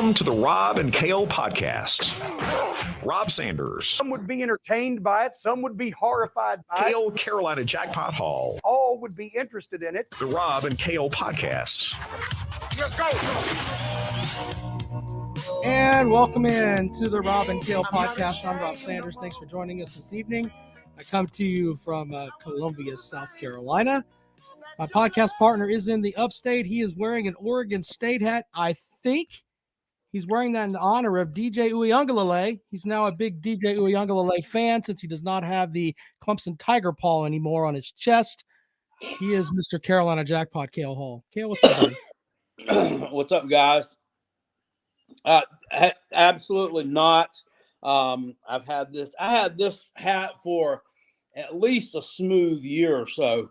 Welcome to the Rob and Kale podcast. Rob Sanders. Some would be entertained by it. Some would be horrified by Kale it. Carolina Jackpot Hall. All would be interested in it. The Rob and Kale podcast. Let's go. And welcome in to the Rob and Kale podcast. I'm Rob Sanders. Thanks for joining us this evening. I come to you from Columbia, South Carolina. My podcast partner is in the upstate. He is wearing an Oregon State hat. I think he's wearing that in honor of DJ Uiagalelei. He's now a big DJ Uiagalelei fan since he does not have the Clemson Tiger paw anymore on his chest. He is Mr. Carolina Jackpot, Kale Hall. Kale, what's up, buddy? What's up, guys? Absolutely not. I had this hat for at least a smooth year or so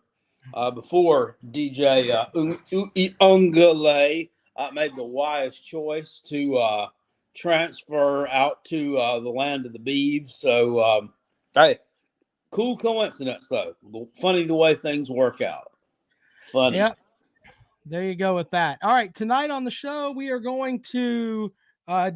before DJ Uiagalelei made the wise choice to transfer out to the land of the Beavs. So, hey, cool coincidence, though. Funny the way things work out. Funny. Yep. There you go with that. All right, tonight on the show, we are going to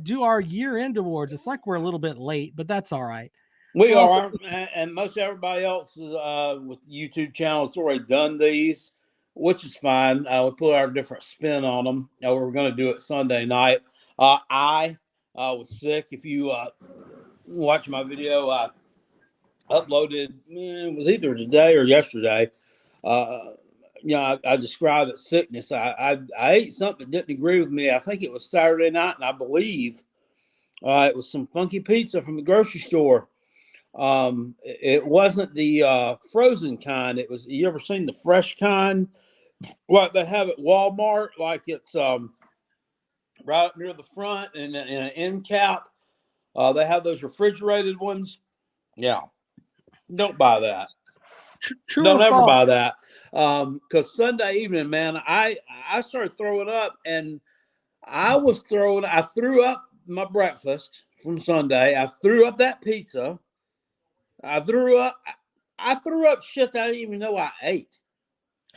do our year-end awards. It's like we're a little bit late, but that's all right. We are, and most everybody else with YouTube channels has already done these, which is fine. We put our different spin on them. We're going to do it Sunday night. I was sick. If you watch my video, I uploaded, it was either today or yesterday. I described it sickness. I ate something that didn't agree with me. I think it was Saturday night, and I believe it was some funky pizza from the grocery store. It wasn't the frozen kind. It was, you ever seen the fresh kind? Like they have at Walmart, like it's right up near the front and in an end cap. They have those refrigerated ones. Yeah. Don't buy that. True Don't ever false? buy that. Because Sunday evening, man, I started throwing up, and I threw up my breakfast from Sunday. I threw up that pizza. I threw up shit that I didn't even know I ate.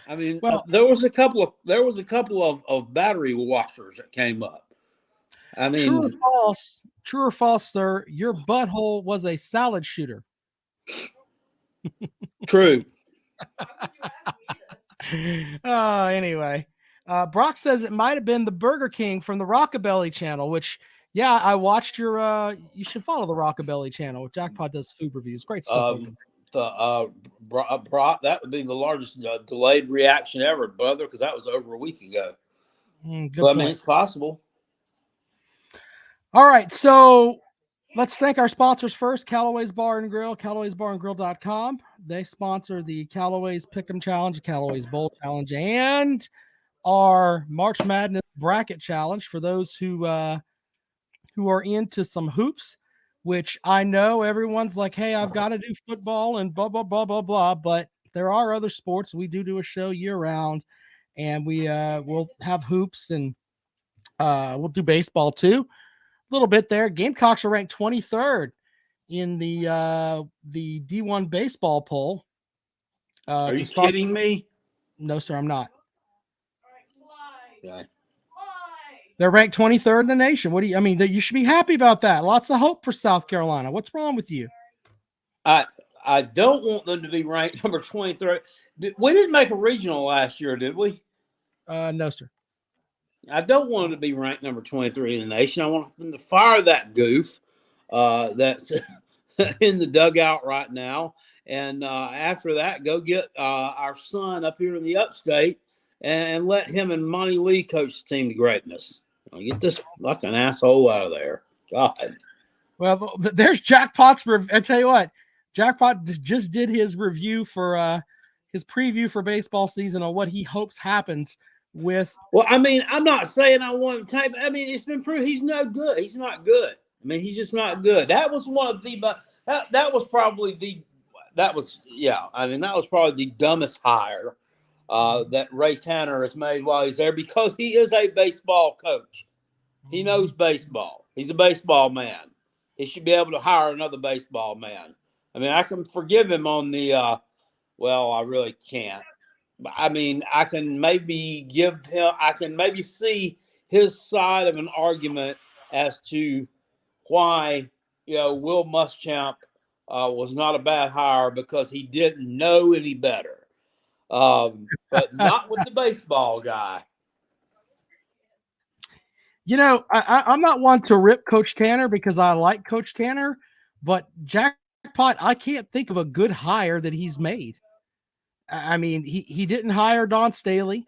I mean, well, there was a couple of battery washers that came up. I mean, true or false, sir, your butthole was a salad shooter. True. Anyway, Brock says it might have been the Burger King from the Rockabelly channel, which, yeah, I watched your, you should follow the Rockabelly channel. Jackpot does food reviews. Great stuff. Brock, that would be the largest delayed reaction ever, brother, because that was over a week ago. But, I mean, it's possible. All right, so let's thank our sponsors first. Callaway's Bar and Grill, Callaway'sBarandGrill.com. They sponsor the Callaway's Pick'em Challenge, Callaway's Bowl Challenge, and our March Madness Bracket Challenge for those who are into some hoops, which I know everyone's like, hey, I've got to do football and blah, blah, blah, blah, blah. But there are other sports. We do a show year round, and we'll have hoops, and we'll do baseball too. A little bit there. Gamecocks are ranked 23rd in the D1 baseball poll. Are you kidding me? No, sir, I'm not. Okay. They're ranked 23rd in the nation. What do you? I mean, you should be happy about that. Lots of hope for South Carolina. What's wrong with you? I don't want them to be ranked number 23. We didn't make a regional last year, did we? No, sir. I don't want them to be ranked number 23 in the nation. I want them to fire that goof that's in the dugout right now. And after that, go get our son up here in the upstate and let him and Monty Lee coach the team to greatness. Get this fucking asshole out of there. God. Well, there's Jackpot's. I tell you what, Jackpot just did his review for his preview for baseball season on what he hopes happens with. Well, I mean, I'm not saying I want him to type. I mean, it's been proved he's no good. He's not good. I mean, he's just not good. That was one of the, but that was probably the dumbest hire that Ray Tanner has made while he's there, because he is a baseball coach. He knows baseball. He's a baseball man. He should be able to hire another baseball man. I mean, I can forgive him on the, I really can't. I mean, I can maybe see his side of an argument as to why Will Muschamp was not a bad hire because he didn't know any better. But not with the baseball guy. I'm not one to rip Coach Tanner because I like Coach Tanner, but Jackpot, I can't think of a good hire that he's made. I mean, he didn't hire Don Staley.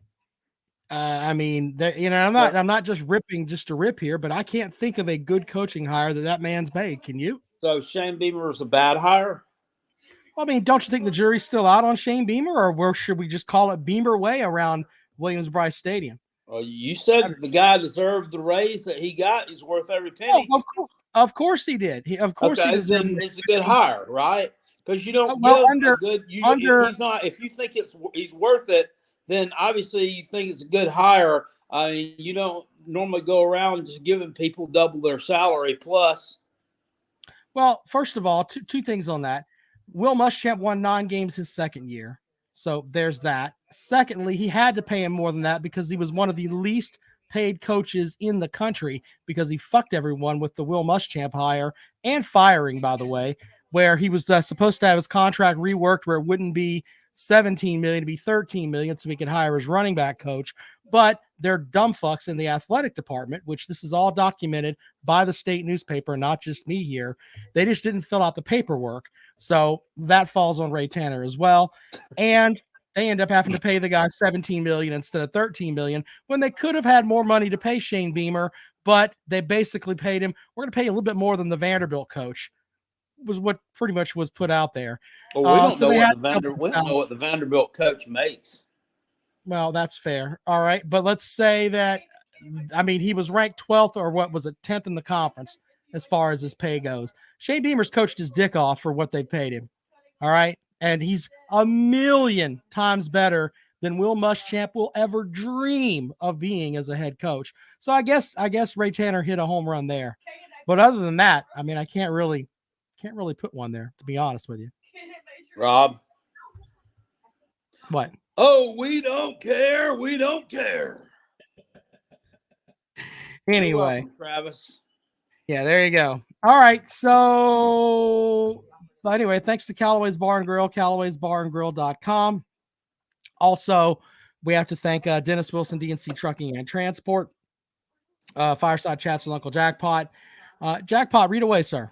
I'm not just ripping just to rip here, but I can't think of a good coaching hire that man's made. Can you? So Shane Beamer was a bad hire? Well, I mean, don't you think the jury's still out on Shane Beamer, or where should we just call it Beamer Way around Williams-Brice Stadium? Well, you said the guy deserved the raise that he got. He's worth every penny. Oh, of course he did. He deserved then it's a good hire, right? Because you don't he's not. If you think he's worth it, then obviously you think it's a good hire. I mean, you don't normally go around just giving people double their salary plus. Well, first of all, two things on that. Will Muschamp won 9 games his second year. So there's that. Secondly, he had to pay him more than that because he was one of the least paid coaches in the country because he fucked everyone with the Will Muschamp hire and firing, by the way, where he was supposed to have his contract reworked where it wouldn't be $17 million to be $13 million so he could hire his running back coach. But they're dumb fucks in the athletic department, which this is all documented by the state newspaper, not just me here. They just didn't fill out the paperwork. So that falls on Ray Tanner as well. And they end up having to pay the guy $17 million instead of $13 million when they could have had more money to pay Shane Beamer, but they basically paid him. We're going to pay you a little bit more than the Vanderbilt coach, was what pretty much was put out there. Well, we don't know what the Vanderbilt coach makes. Well, that's fair. All right. But let's say that, I mean, he was ranked 12th or what was it, 10th in the conference as far as his pay goes. Shane Beamer's coached his dick off for what they paid him. All right. And he's a million times better than Will Muschamp will ever dream of being as a head coach. So I guess Ray Tanner hit a home run there. But other than that, I mean, I can't really put one there, to be honest with you. Rob. What? Oh, we don't care. We don't care. Anyway. You're welcome, Travis. Yeah, there you go. All right. So anyway, thanks to Callaway's Bar and Grill, Callaway'sBarandGrill.com. Also, we have to thank Dennis Wilson, DNC Trucking and Transport. Fireside Chats with Uncle Jackpot. Jackpot, read away, sir.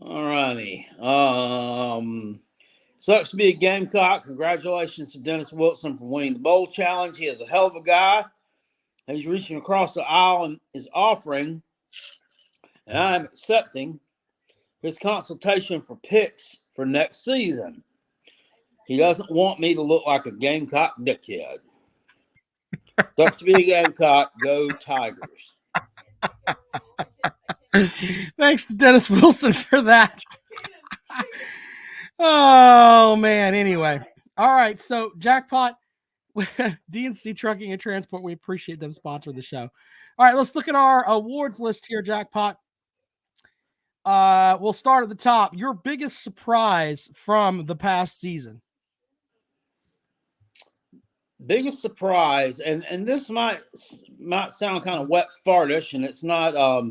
All righty. Sucks to be a Gamecock. Congratulations to Dennis Wilson for winning the bowl challenge. He is a hell of a guy. He's reaching across the aisle and is offering, and I'm accepting, his consultation for picks for next season. He doesn't want me to look like a Gamecock dickhead. Sucks to be a Gamecock. Go Tigers. Thanks to Dennis Wilson for that. Oh, man. Anyway. All right. So, Jackpot, DNC Trucking and Transport, we appreciate them sponsoring the show. All right. Let's look at our awards list here, Jackpot. We'll start at the top. Your biggest surprise from the past season? Biggest surprise, and this might sound kind of wet fartish, and it's not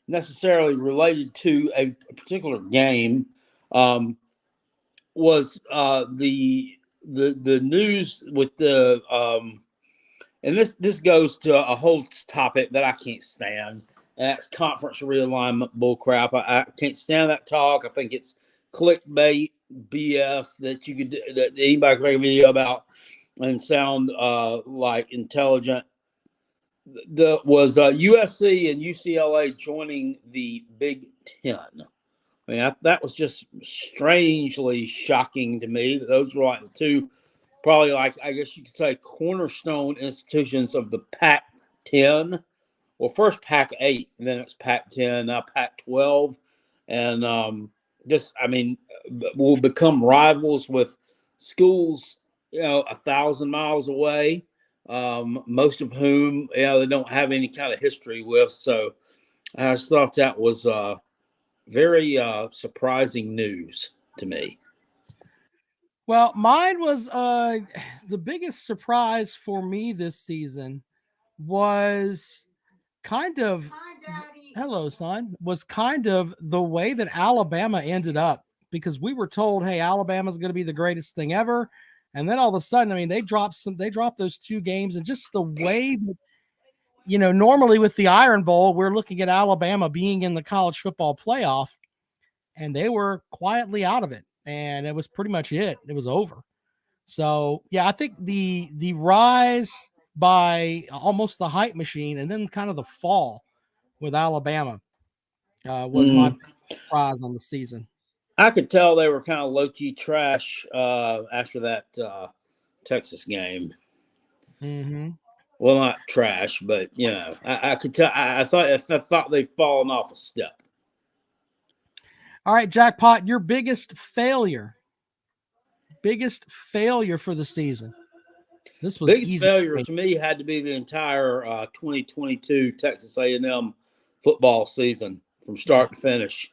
necessarily related to a particular game, was the news with the and this goes to a whole topic that I can't stand, and that's conference realignment bullcrap. I can't stand that talk. I think it's clickbait BS that anybody can make a video about and sound like intelligent. Was USC and UCLA joining the Big Ten. I mean, that was just strangely shocking to me. Those were like the two, probably like, I guess you could say, cornerstone institutions of the Pac-10. Well, first Pac-8, and then it's Pac-10, now Pac-12. And we'll become rivals with schools 1,000 miles away, most of whom they don't have any kind of history with. So I just thought that was very surprising news to me. Well, mine was the biggest surprise for me this season was kind of, hello, son, was kind of the way that Alabama ended up, because we were told, hey, Alabama's going to be the greatest thing ever. And then all of a sudden, I mean, they dropped those 2 games, and just the way that, normally with the Iron Bowl, we're looking at Alabama being in the college football playoff, and they were quietly out of it. And it was pretty much it. It was over. So, yeah, I think the rise by almost the hype machine, and then kind of the fall with Alabama was my prize on the season. I could tell they were kind of low-key trash after that Texas game. Mm-hmm. Well, not trash, but I could tell. I thought they'd fallen off a step. All right, Jackpot, your biggest failure for the season. This was biggest easy. Failure to me had to be the entire 2022 Texas A&M football season from start to finish.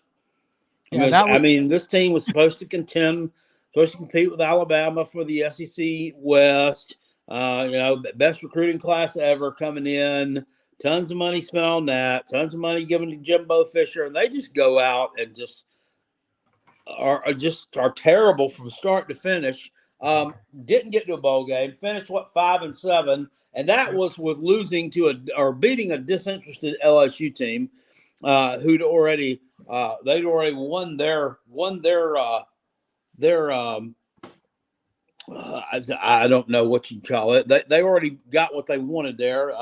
This team was supposed to compete with Alabama for the SEC West. Best recruiting class ever coming in. Tons of money spent on that. Tons of money given to Jimbo Fisher, and they just go out and just are terrible from start to finish. Didn't get to a bowl game. Finished 5-7, and that was with losing or beating a disinterested LSU team, who'd already they'd already won their I don't know what you'd call it. They already got what they wanted there.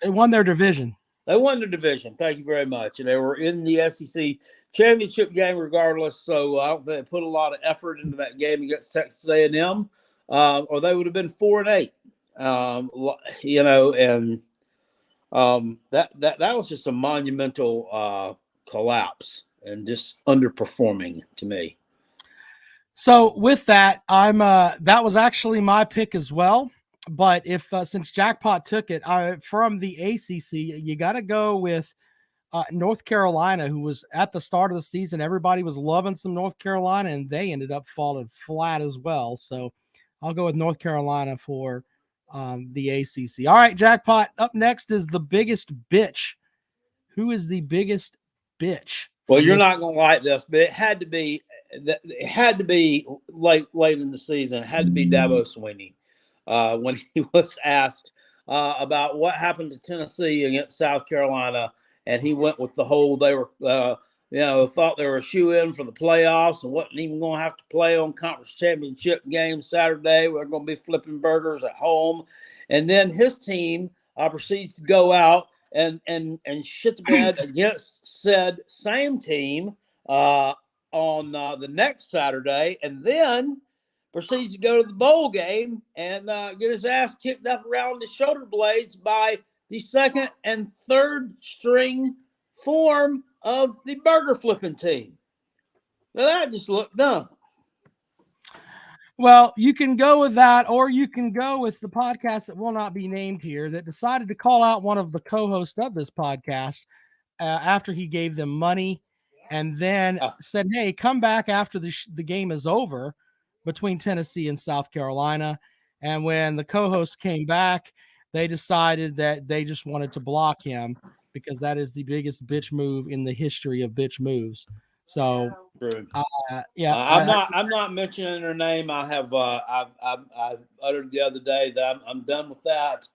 They won their division. They won the division. Thank you very much. And they were in the SEC championship game regardless. So I don't think they put a lot of effort into that game against Texas A&M, or they would have been 4-8. That was just a monumental collapse and just underperforming to me. So with that, that was actually my pick as well. But since Jackpot took it, from the ACC, you got to go with North Carolina, who was at the start of the season. Everybody was loving some North Carolina, and they ended up falling flat as well. So I'll go with North Carolina for the ACC. All right, Jackpot. Up next is the biggest bitch. Who is the biggest bitch? Well, you're not going to like this, but it had to be late in the season. It had to be Dabo Swinney. When he was asked about what happened to Tennessee against South Carolina, and he went with the whole they were, thought they were a shoe-in for the playoffs and wasn't even going to have to play on conference championship games Saturday. We're going to be flipping burgers at home. And then his team proceeds to go out and shit the bed against said same team on the next Saturday, and then proceeds to go to the bowl game and get his ass kicked up around the shoulder blades by the second and third string form of the burger flipping team. Now that just looked dumb. Well, you can go with that, or you can go with the podcast that will not be named here that decided to call out one of the co-hosts of this podcast after he gave them money, and then said, hey, come back after the game is over between Tennessee and South Carolina. And when the co-host came back, they decided that they just wanted to block him because that is the biggest bitch move in the history of bitch moves. So, I'm not mentioning her name. I have I uttered the other day that I'm done with that.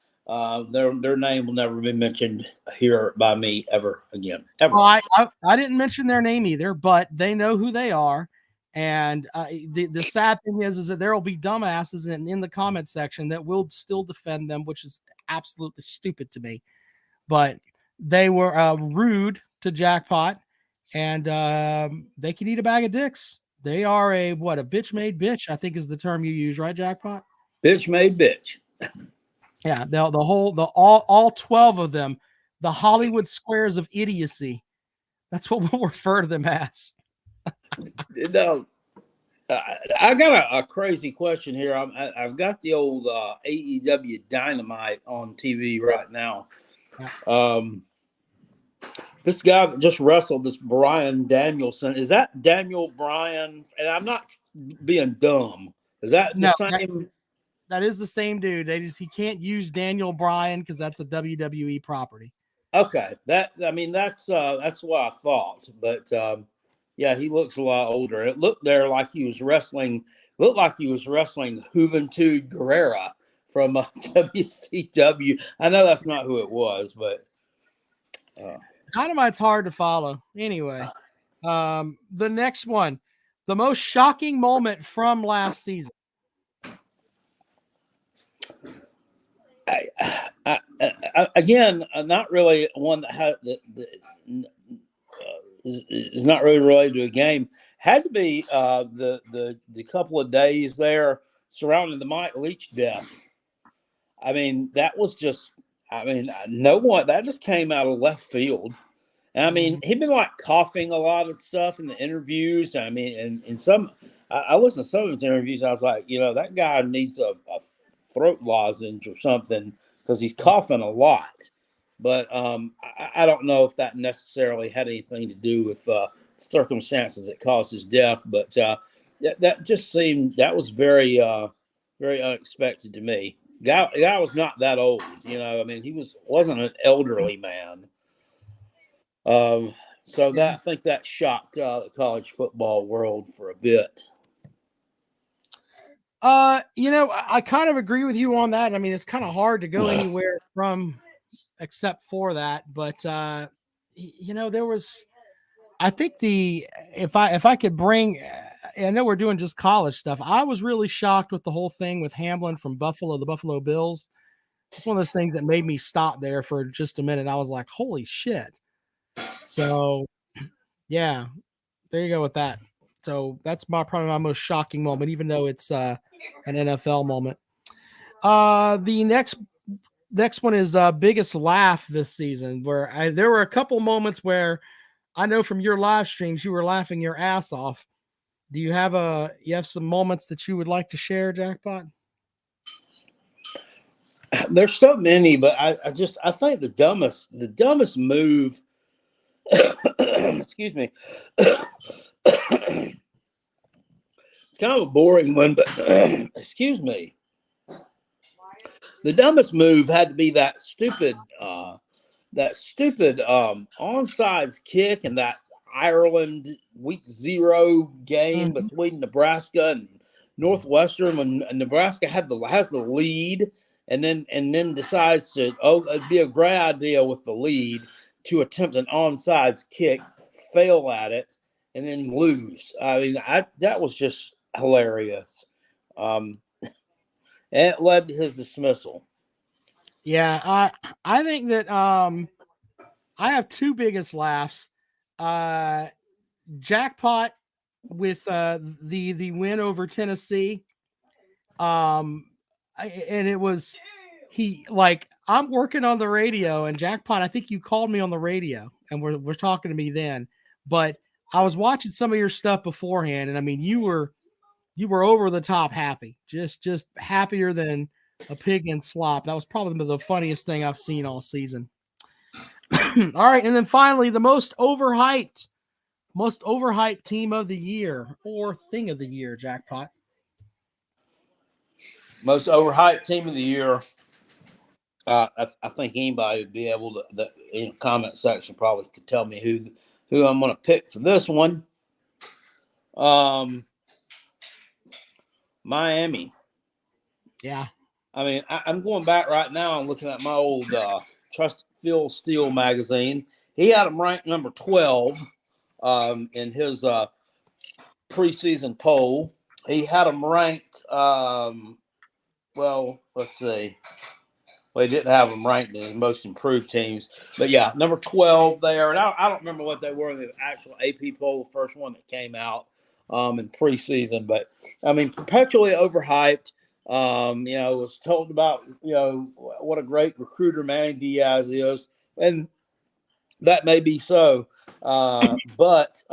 Their name will never be mentioned here by me ever again. Ever. Well, I didn't mention their name either, but they know who they are. And the sad thing is that there will be dumbasses in the comment section that will still defend them, which is absolutely stupid to me. But they were rude to Jackpot, and they can eat a bag of dicks. They are a bitch made bitch, I think is the term you use, right, Jackpot? Bitch made bitch. Yeah, all 12 of them, the Hollywood squares of idiocy. That's what we'll refer to them as. I got a crazy question here. I've got the old AEW Dynamite on TV right now. This guy that just wrestled, this Bryan Danielson, is that Daniel Bryan? And I'm not being dumb. Is that the same? That is the same dude. He can't use Daniel Bryan because that's a WWE property. Okay, that's what I thought, but yeah, he looks a lot older. It looked there like he was wrestling. Looked like he was wrestling Juventud Guerrera from WCW. I know that's not who it was, but Dynamite's hard to follow. Anyway, the next one, the most shocking moment from last season. Again, not really one that had is not really related to a game. Had to be the couple of days there surrounding the Mike Leach death. I mean, that was just. I mean, no one that just came out of left field. And I mean, he'd been like coughing a lot of stuff in the interviews. I mean, and in some, I listened to some of his interviews. I was like, that guy needs a throat lozenge or something because he's coughing a lot. But I don't know if that necessarily had anything to do with circumstances that caused his death. But that just seemed that was very, very unexpected to me. Guy was not that old, I mean, he wasn't an elderly man. So I think that shocked the college football world for a bit. I kind of agree with you on that. I mean, it's kind of hard to go anywhere from except for that, but there was, I think if I could bring, I know we're doing just college stuff. I was really shocked with the whole thing with Hamlin from the Buffalo Bills. It's one of those things that made me stop there for just a minute. I was like, holy shit. So yeah, there you go with that. So that's probably my most shocking moment, even though it's an NFL moment. The next one is biggest laugh this season, where there were a couple moments where I know from your live streams you were laughing your ass off. Do you have some moments that you would like to share, Jackpot? There's so many, but I think the dumbest move. Excuse me. It's kind of a boring one, but excuse me. The dumbest move had to be that stupid onside kick in that Ireland week 0 game between Nebraska and Northwestern when Nebraska has the lead and then decides to it'd be a great idea with the lead to attempt an onside kick, fail at it, and then lose. I mean, that was just hilarious. And it led to his dismissal. Yeah, I think that I have two biggest laughs. Jackpot with the win over Tennessee. And it was I'm working on the radio, and Jackpot, I think you called me on the radio and we're talking to me then, but I was watching some of your stuff beforehand, and I mean you were over the top happy, just happier than a pig in slop. That was probably the funniest thing I've seen all season. All right, and then finally, the most overhyped team of the year or thing of the year, Jackpot. Most overhyped team of the year. I think anybody would be able to, in the comment section, probably could tell me who I'm going to pick for this one. Miami. Yeah. I mean, I'm going back right now. I'm looking at my old Trust Phil Steele magazine. He had them ranked number 12 in his preseason poll. He had them ranked, let's see. Well, he didn't have them ranked in his most improved teams. But, yeah, number 12 there. And I don't remember what they were in the actual AP poll, the first one that came out in preseason. But, I mean, perpetually overhyped. Was told about, what a great recruiter Manny Diaz is. And that may be so. But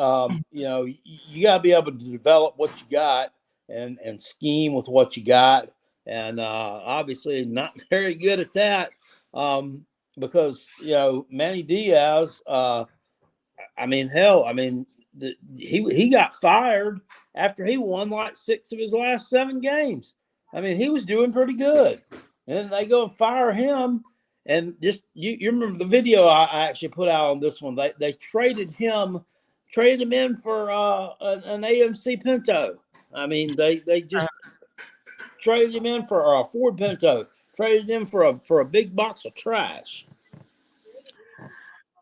you got to be able to develop what you got and scheme with what you got. And obviously not very good at that because, Manny Diaz, he got fired after he won like 6 of his last 7 games. I mean, he was doing pretty good. And they go and fire him. And just you remember the video I actually put out on this one. They traded him in for an AMC Pinto. I mean, they just traded him in for a Ford Pinto. Traded him for a big box of trash.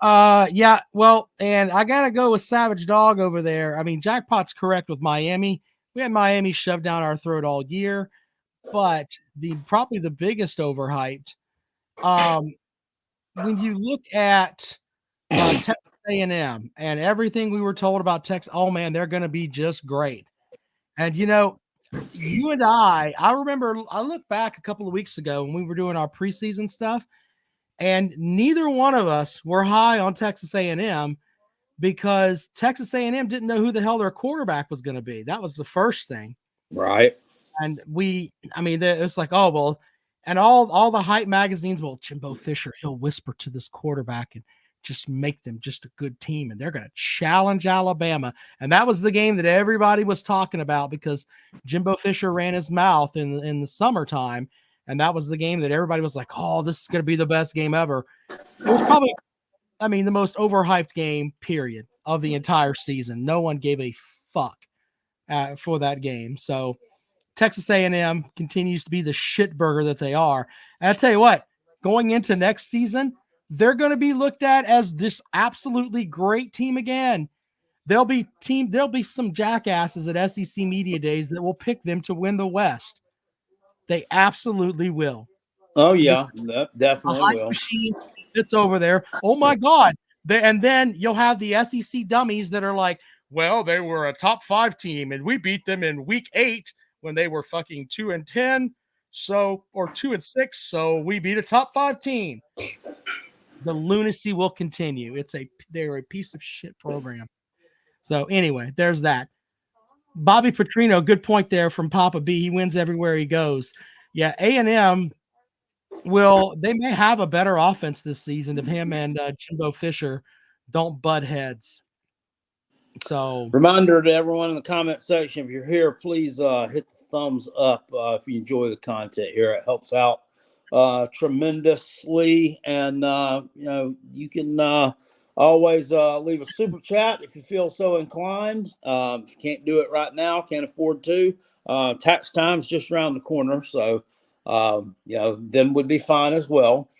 Yeah, well, and I gotta go with Savage Dog over there. I mean, Jackpot's correct with Miami. We had Miami shoved down our throat all year, but probably the biggest overhyped. When you look at Texas A&M and everything we were told about Texas, oh man, they're going to be just great. And you and I remember I looked back a couple of weeks ago when we were doing our preseason stuff, and neither one of us were high on Texas A&M because Texas A&M didn't know who the hell their quarterback was going to be. That was the first thing. Right. And it's like, oh, well, and all the hype magazines, well, Jimbo Fisher, he'll whisper to this quarterback and just make them just a good team. And they're going to challenge Alabama. And that was the game that everybody was talking about because Jimbo Fisher ran his mouth in the summertime. And that was the game that everybody was like, oh, this is going to be the best game ever. It was probably, the most overhyped game, period, of the entire season. No one gave a fuck for that game. So Texas A&M continues to be the shit burger that they are. And I tell you what, going into next season, they're going to be looked at as this absolutely great team again. There'll be some jackasses at SEC Media Days that will pick them to win the West. They absolutely will. Oh yeah, that definitely will. Machine that's over there. Oh my God. And then you'll have the SEC dummies that are like, well, they were a top 5 team and we beat them in week 8 when they were fucking 2-10. Or 2-6. So we beat a top 5 team. The lunacy will continue. They're a piece of shit program. So anyway, there's that. Bobby Petrino, good point there from Papa B. He wins everywhere he goes. Yeah, A&M they may have a better offense this season if him and Jimbo Fisher don't butt heads. So reminder to everyone in the comment section, if you're here, please hit the thumbs up if you enjoy the content here. It helps out tremendously. And you can always leave a super chat if you feel so inclined. If you can't do it right now, can't afford to, tax time's just around the corner, so them would be fine as well.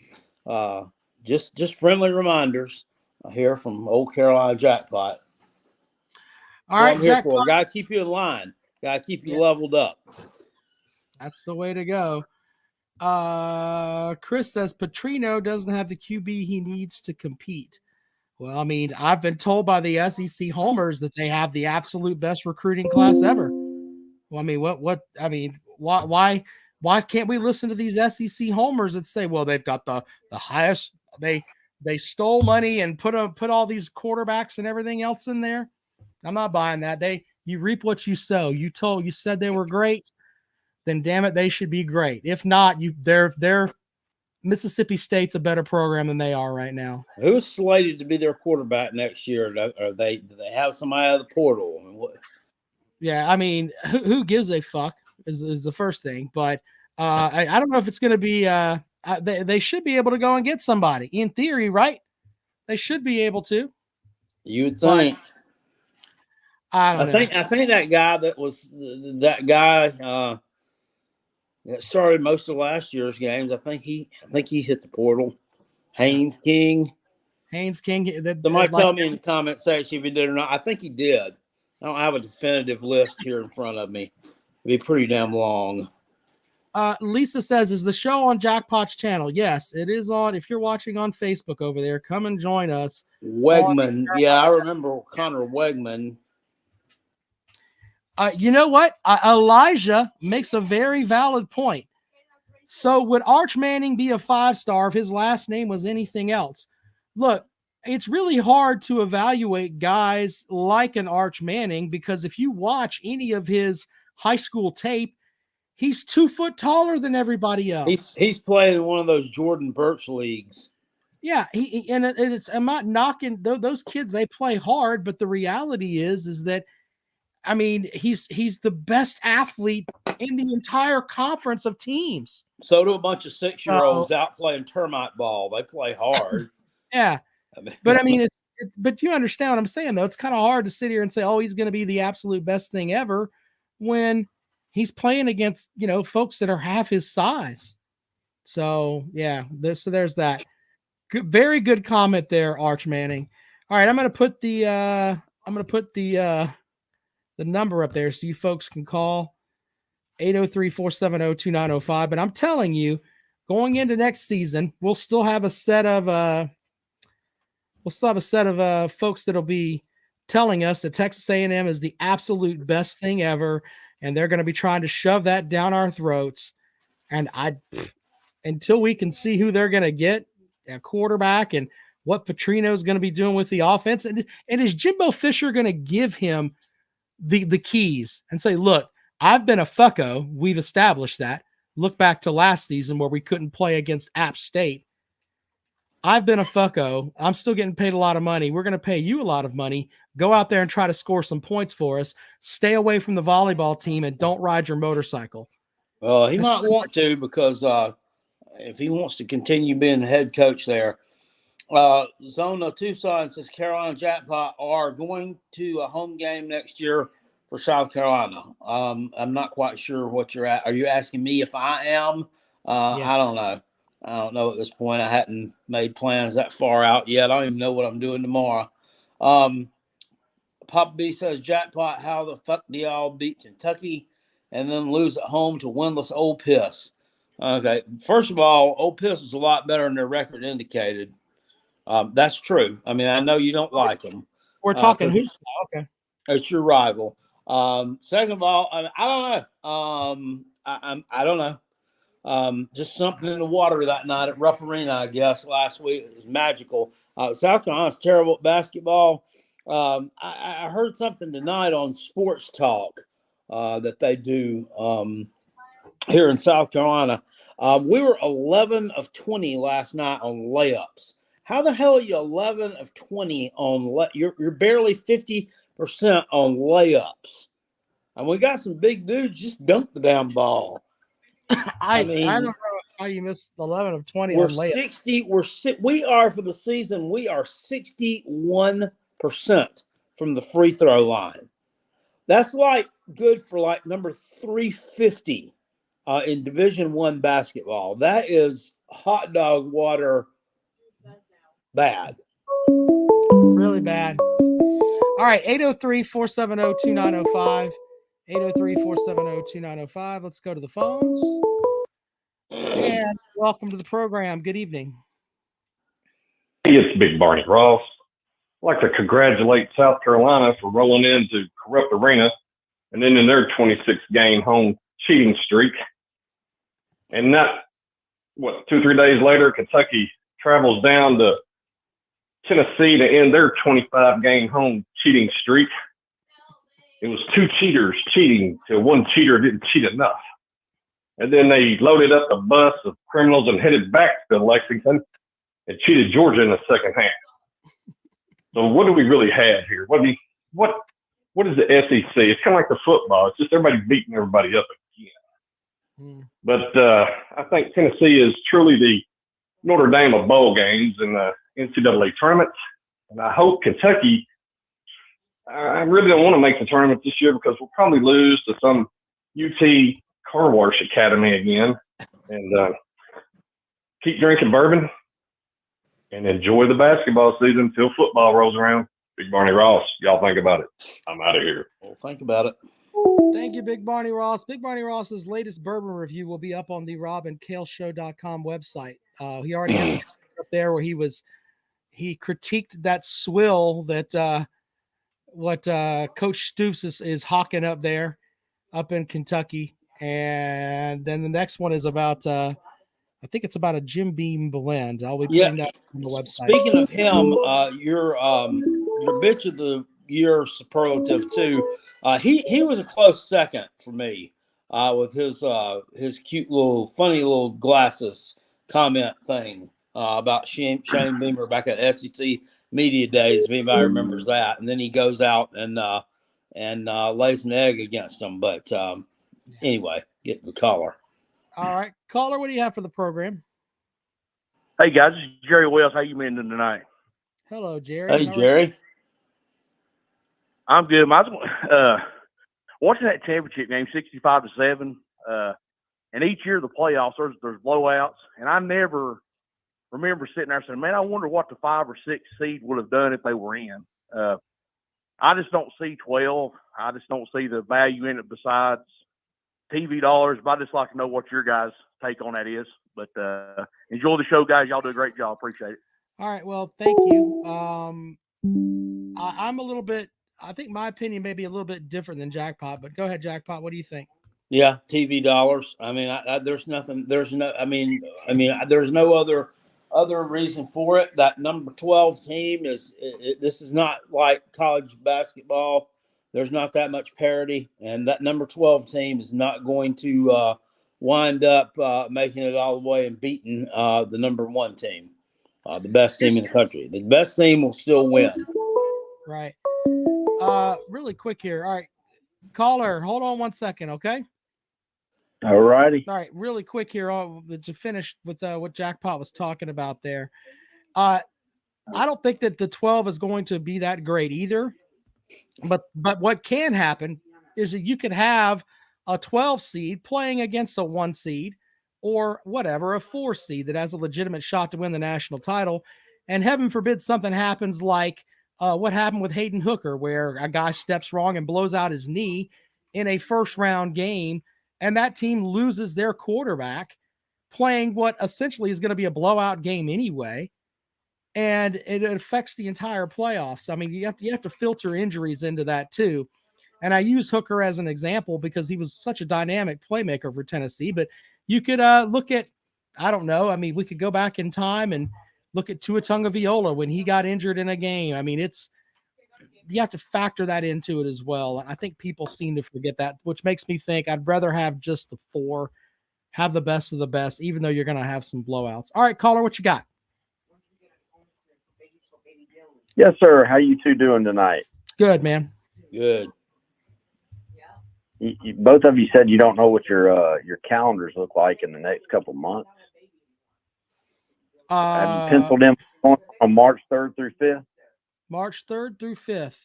Just friendly reminders here from Old Carolina Jackpot. All right, Jackpot. Gotta keep you in line. Gotta keep you leveled up. That's the way to go. Chris says Petrino doesn't have the QB he needs to compete. Well, I've been told by the SEC homers that they have the absolute best recruiting class ever. Well, why can't we listen to these SEC homers that say, well, they've got the highest, they stole money and put all these quarterbacks and everything else in there? I'm not buying that. You reap what you sow. You said they were great, then damn it, they should be great. If not, they're Mississippi State's a better program than they are right now. Who's slated to be their quarterback next year? Do they have somebody out of the portal? What? Yeah, who gives a fuck is the first thing. But I don't know if it's going to be. They should be able to go and get somebody in theory, right? They should be able to. You would think. I think that guy that started most of last year's games. I think he hit the portal. Haynes King. Somebody tell me in the comment section if he did or not. I think he did. I don't have a definitive list here in front of me. It'd be pretty damn long. Lisa says, is the show on Jackpot's channel? Yes, it is on. If you're watching on Facebook over there, come and join us. Wegman. Yeah, I remember Connor Wegman. You know what? Elijah makes a very valid point. So would Arch Manning be a 5-star if his last name was anything else? Look, it's really hard to evaluate guys like an Arch Manning because if you watch any of his high school tape, he's 2 foot taller than everybody else. He's playing in one of those Jordan Birch leagues. Yeah, I'm not knocking those kids. They play hard, but the reality is that he's the best athlete in the entire conference of teams. So do a bunch of 6-year-olds out playing termite ball. They play hard. Yeah. But I mean, but you understand what I'm saying, though. It's kind of hard to sit here and say, oh, he's going to be the absolute best thing ever when he's playing against, folks that are half his size. So, yeah, so there's that. Good, very good comment there, Arch Manning. All right, I'm going to put the number up there so you folks can call 803-470-2905. But I'm telling you, going into next season, we'll still have a set of folks that'll be telling us that Texas A&M is the absolute best thing ever, and they're going to be trying to shove that down our throats. And until we can see who they're going to get at quarterback and what Petrino's going to be doing with the offense, and is Jimbo Fisher going to give him the keys and say, look, I've been a fucko. We've established that. Look back to last season where we couldn't play against App State. I've been a fucko. I'm still getting paid a lot of money. We're going to pay you a lot of money. Go out there and try to score some points for us. Stay away from the volleyball team and don't ride your motorcycle. Well, he might want to, because if he wants to continue being the head coach there. Zona Tucson says Carolina Jackpot are going to a home game next year for South Carolina. I'm not quite sure what you're at. Are you asking me if I am? Yes. I don't know. I don't know at this point. I hadn't made plans that far out yet. I don't even know what I'm doing tomorrow. Papa B says, Jackpot, how the fuck do y'all beat Kentucky and then lose at home to winless Ole Miss? Okay, first of all, Ole Miss is a lot better than their record indicated. That's true. I mean, I know you don't like them. We're talking hoops now. Okay. It's your rival. Second of all, I don't know. I don't know. Just something in the water that night at Rupp Arena, I guess, last week. It was magical. South Carolina's terrible at basketball. I heard something tonight on Sports Talk that they do here in South Carolina. We were 11 of 20 last night on layups. How the hell are you 11 of 20 on you're barely 50% on layups? And we got some big dudes just dunk the damn ball. I don't know how you missed 11 of 20 We're on layups. 60. We are for the season. We are 61% from the free throw line. That's like good for like number 350 in Division I basketball. That is hot dog water bad. Really bad. All right, 803-470-2905. 803-470-2905. Let's go to the phones. And welcome to the program. Good evening. Hey, it's Big Barney Ross. I'd like to congratulate South Carolina for rolling into Corrupt Arena and ending their 26-game home cheating streak. And not, 2 or 3 days later, Kentucky travels down to Tennessee to end their 25-game home cheating streak. It was 2 cheaters cheating till one cheater didn't cheat enough. And then they loaded up a bus of criminals and headed back to Lexington and cheated Georgia in the second half. So what do we really have here? What is the SEC? It's kind of like the football. It's just everybody beating everybody up again. But I think Tennessee is truly the Notre Dame of bowl games in the NCAA tournament. And I hope Kentucky, I really don't want to make the tournament this year because we'll probably lose to some UT car wash academy again. And keep drinking bourbon and enjoy the basketball season until football rolls around. Big Barney Ross, y'all think about it. I'm out of here. Well, think about it. Thank you, Big Barney Ross. Big Barney Ross's latest bourbon review will be up on the robandkaleshow.com website. He already has up there where he critiqued that swill that what Coach Stoops is hawking up there up in Kentucky. And then the next one is about I think it's about a Jim Beam blend. I'll be putting that on the website. Speaking of him, your bitch of the year superlative too. He was a close second for me with his cute little funny little glasses comment thing about Shane Beamer back at SEC Media Days, if anybody remembers that. And then he goes out and lays an egg against them. But anyway, get the collar. All right. Caller, what do you have for the program? Hey guys, this is Jerry Wells. How you been tonight? Hello, Jerry. Hey, How are Jerry. I'm good. I was watching that championship game, 65-7, and each year of the playoffs, there's blowouts, and I never remember sitting there saying, "Man, I wonder what the 5 or 6 seed would have done if they were in." I just don't see 12. I just don't see the value in it besides TV dollars. But I just like to know what your guys' take on that is. But enjoy the show, guys. Y'all do a great job. Appreciate it. All right. Well, thank you. I'm a little bit, I think my opinion may be a little bit different than Jackpot, but go ahead, Jackpot. What do you think? Yeah, TV dollars. I mean, there's nothing. There's no. There's no other reason for it. That number 12 team is. This is not like college basketball. There's not that much parity, and that number 12 team is not going to wind up making it all the way and beating the number 1 team, the best team in the country. The best team will still win. Right. Really quick here. All right. Caller, hold on 1 second, okay? All righty. All right, really quick here to finish with what Jackpot was talking about there. I don't think that the 12 is going to be that great either. But what can happen is that you could have a 12 seed playing against a 1 seed or whatever, a 4 seed that has a legitimate shot to win the national title. And heaven forbid something happens like what happened with Hayden Hooker, where a guy steps wrong and blows out his knee in a first round game. And that team loses their quarterback playing what essentially is going to be a blowout game anyway. And it affects the entire playoffs. I mean, you have to filter injuries into that too. And I use Hooker as an example because he was such a dynamic playmaker for Tennessee. But you could look at, I don't know. I mean, we could go back in time and look at Tua Tagovailoa when he got injured in a game. I mean, you have to factor that into it as well. And I think people seem to forget that, which makes me think I'd rather have just the 4, have the best of the best, even though you're going to have some blowouts. All right, caller, what you got? Yes, sir. How you two doing tonight? Good, man. Good. Both of you said you don't know what your calendars look like in the next couple months. Have you penciled in on March 3rd through 5th? March 3rd through 5th.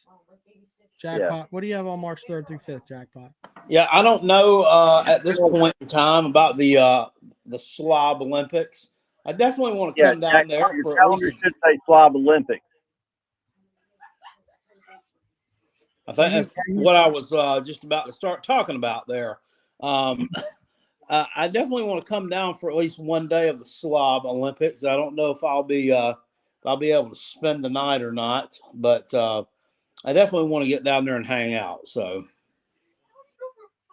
Jackpot. Yeah. What do you have on March 3rd through 5th, Jackpot? Yeah, I don't know at this point in time about the Slob Olympics. I definitely want to come down there your for calendar should say Slob Olympics. I think that's what I was just about to start talking about there. I definitely want to come down for at least one day of the Slob Olympics. I don't know if I'll be able to spend the night or not, but I definitely want to get down there and hang out. So,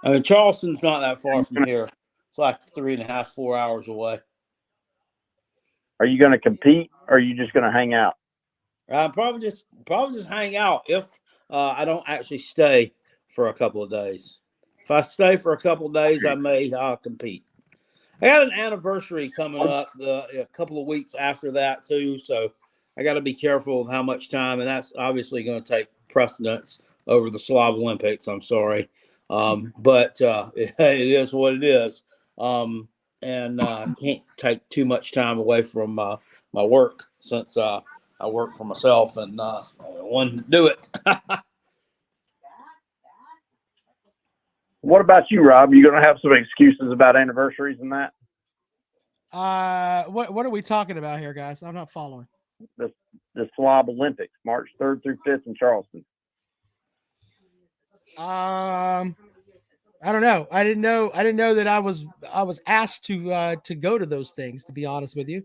I mean, Charleston's not that far from here. It's like 3.5, 4 hours away. Are you going to compete, or are you just going to hang out? Probably just hang out if I don't actually stay for a couple of days. If I stay for a couple of days, I may compete. I got an anniversary coming up a couple of weeks after that too, so I got to be careful of how much time, and that's obviously going to take precedence over the Slob Olympics. I'm sorry, but it is what it is, and I can't take too much time away from my work since I work for myself and wanted to do it. What about you, Rob? You going to have some excuses about anniversaries and that? What are we talking about here, guys? I'm not following. The Slob Olympics, March 3rd through 5th in Charleston. I don't know. I didn't know that I was asked to go to those things, to be honest with you.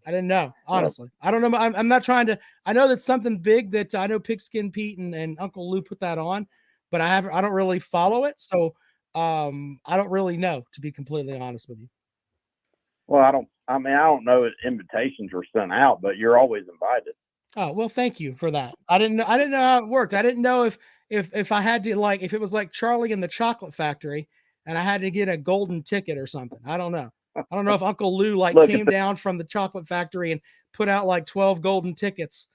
I didn't know, honestly. I don't know. I'm not trying to. I know that's something big that I know Pigskin Pete and Uncle Lou put that on, but I don't really follow it, so I don't really know, to be completely honest with you. Well, I don't know if invitations were sent out, but you're always invited. Oh, well, thank you for that. I didn't know how it worked. I didn't know if I had to, like, if it was like Charlie and the Chocolate Factory and I had to get a golden ticket or something. I don't know. I don't know if Uncle Lou came down from the Chocolate Factory and put out like 12 golden tickets,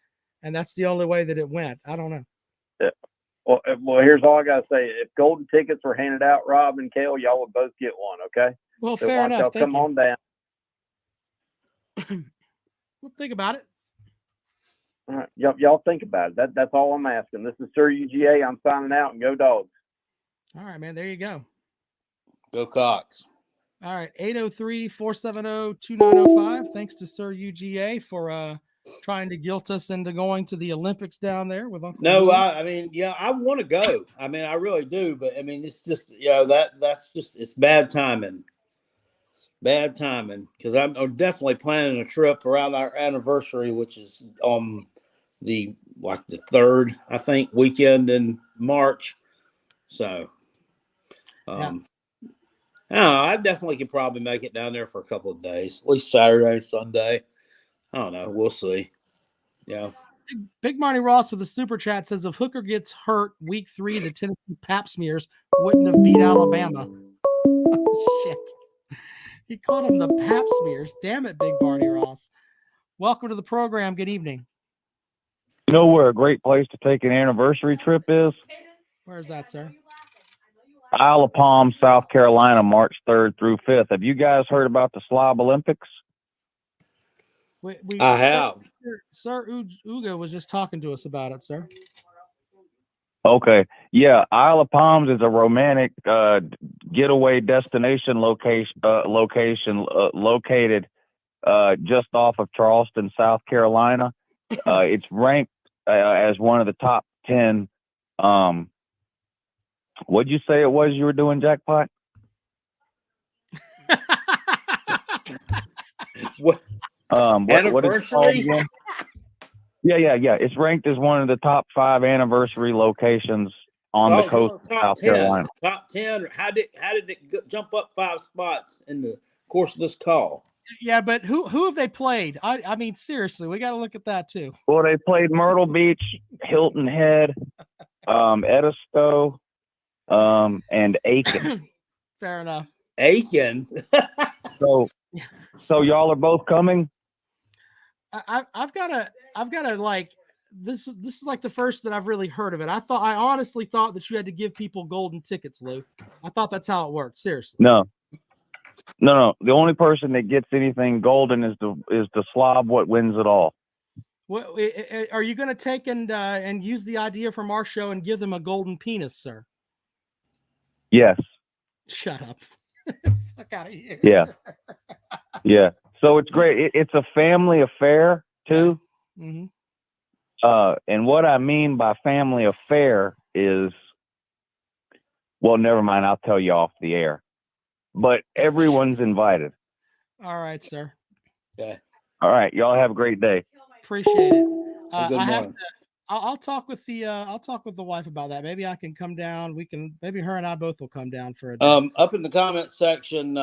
and that's the only way that it went. I don't know. Yeah. Well, here's all I gotta say. If golden tickets were handed out, Rob and Kale, y'all would both get one. Okay. Well, So fair why don't enough. y'all Thank come you. on down. Well, think about it. All right. Y'all think about it. That's all I'm asking. This is Sir UGA. I'm signing out, and go Dogs. All right, man. There you go. Go Cox. All right, 803-470-2905. Thanks to Sir UGA for trying to guilt us into going to the Olympics down there with Uncle No, Lou. I mean, yeah, I want to go. I mean, I really do, but I mean, it's just, that's just, it's bad timing. Bad timing, because I'm definitely planning a trip around our anniversary, which is the 3rd, I think, weekend in March. So, I don't know, I definitely could probably make it down there for a couple of days, at least Saturday, Sunday. I don't know. We'll see. Yeah. Big Marty Ross with the super chat says if Hooker gets hurt week 3, the Tennessee Pap Smears wouldn't have beat Alabama. Shit. He called them the Pap Smears. Damn it, Big Barney Ross. Welcome to the program. Good evening. You know where a great place to take an anniversary trip is? Where is that, sir? Isle of Palm, South Carolina, March 3rd through 5th. Have you guys heard about the Slob Olympics? I have. Sir Uga was just talking to us about it, sir. Okay. Yeah, Isle of Palms is a romantic getaway destination located just off of Charleston, South Carolina. It's ranked as one of the top 10. What'd you say it was you were doing, Jackpot? What? What is it called Anniversary? again? Yeah. It's ranked as one of the top 5 anniversary locations on the coast of South Carolina. Top 10. How did it jump up 5 spots in the course of this call? Yeah, but who have they played? I mean, seriously, we got to look at that too. Well, they played Myrtle Beach, Hilton Head, Edisto, and Aiken. Fair enough. Aiken. So y'all are both coming? I've got to like this is like the first that I've really heard of it. I honestly thought that you had to give people golden tickets, Lou. I thought that's how it worked. Seriously. No. The only person that gets anything golden is the slob what wins it all. What are you going to take and use the idea from our show and give them a golden penis, sir? Yes. Shut up. Fuck out of here. Yeah. Yeah. So it's great. It's a family affair too. Mm-hmm. And what I mean by family affair is, well, never mind. I'll tell you off the air. But everyone's invited. All right, sir. Okay. All right. Y'all have a great day. Appreciate it. I'll talk with the wife about that. Maybe I can come down. Maybe her and I both will come down for a day. Up in the comments section,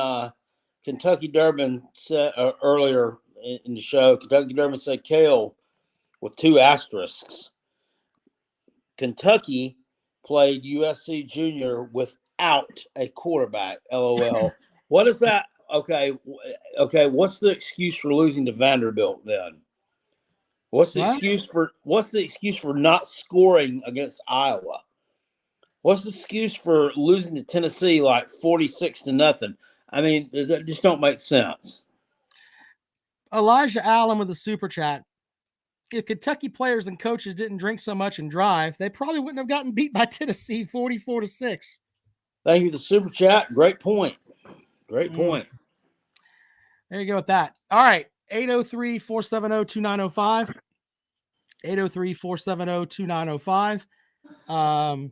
Kentucky Durbin said earlier in the show, Kentucky Durbin said Kale with 2 asterisks. Kentucky played USC Junior without a quarterback. LOL. What is that? Okay. What's the excuse for losing to Vanderbilt then? What's the excuse for not scoring against Iowa? What's the excuse for losing to Tennessee like 46-0? I mean, that just don't make sense. Elijah Allen with a super chat. If Kentucky players and coaches didn't drink so much and drive, they probably wouldn't have gotten beat by Tennessee 44-6. Thank you for the super chat. Great point. Great point. There you go with that. All right. 803-470-2905. 803-470-2905.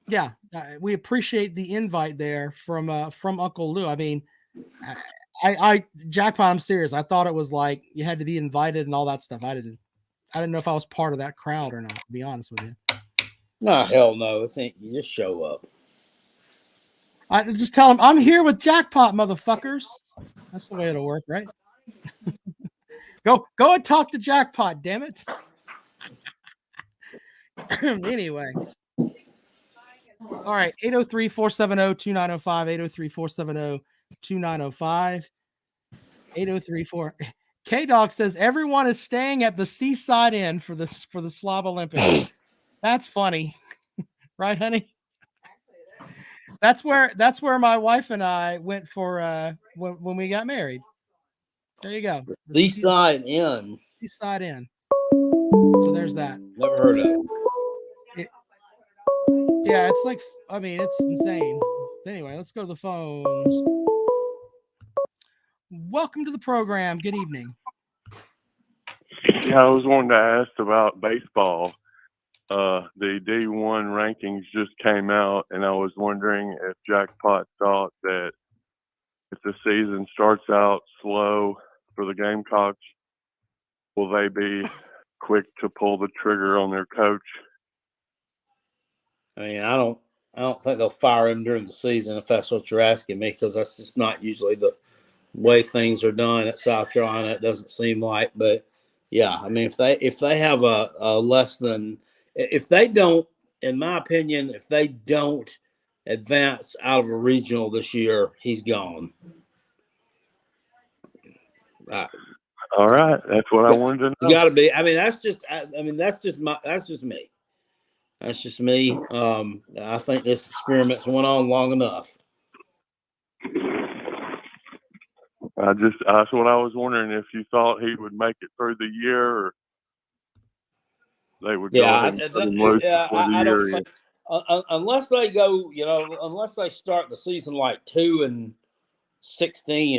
Yeah, we appreciate the invite there from Uncle Lou. I mean, I Jackpot, I'm serious. I thought it was like you had to be invited and all that stuff. I didn't know if I was part of that crowd or not, to be honest with you. No, hell no. You just show up. I just tell them I'm here with Jackpot, motherfuckers. That's the way it'll work, right? Go and talk to Jackpot, damn it. Anyway. All right, 803-470-2905, 803-470-2905, 8034. K-Dog says everyone is staying at the Seaside Inn for the Slob Olympics. That's funny. Right, honey? That's where my wife and I went for when we got married. There you go. The Seaside Inn. Seaside Inn. So there's that. Never heard of it. Yeah, it's like, I mean, it's insane. Anyway, let's go to the phones. Welcome to the program. Good evening. Yeah, I was wanting to ask about baseball. The D1 rankings just came out, and I was wondering if Jackpot thought that if the season starts out slow for the Gamecocks, will they be quick to pull the trigger on their coach? I mean, I don't think they'll fire him during the season if that's what you're asking me, because that's just not usually the way things are done at South Carolina. It doesn't seem like, but yeah, I mean, if they have a less than, if they don't, in my opinion, if they don't advance out of a regional this year, he's gone. All right, that's what I wanted to know. It's got to be. I mean, that's just me. That's just me. I think this experiment's went on long enough. That's what I was wondering, if you thought he would make it through the year, or they would go ahead and put him loose for the I don't year. think, unless they go, unless they start the season like 2-16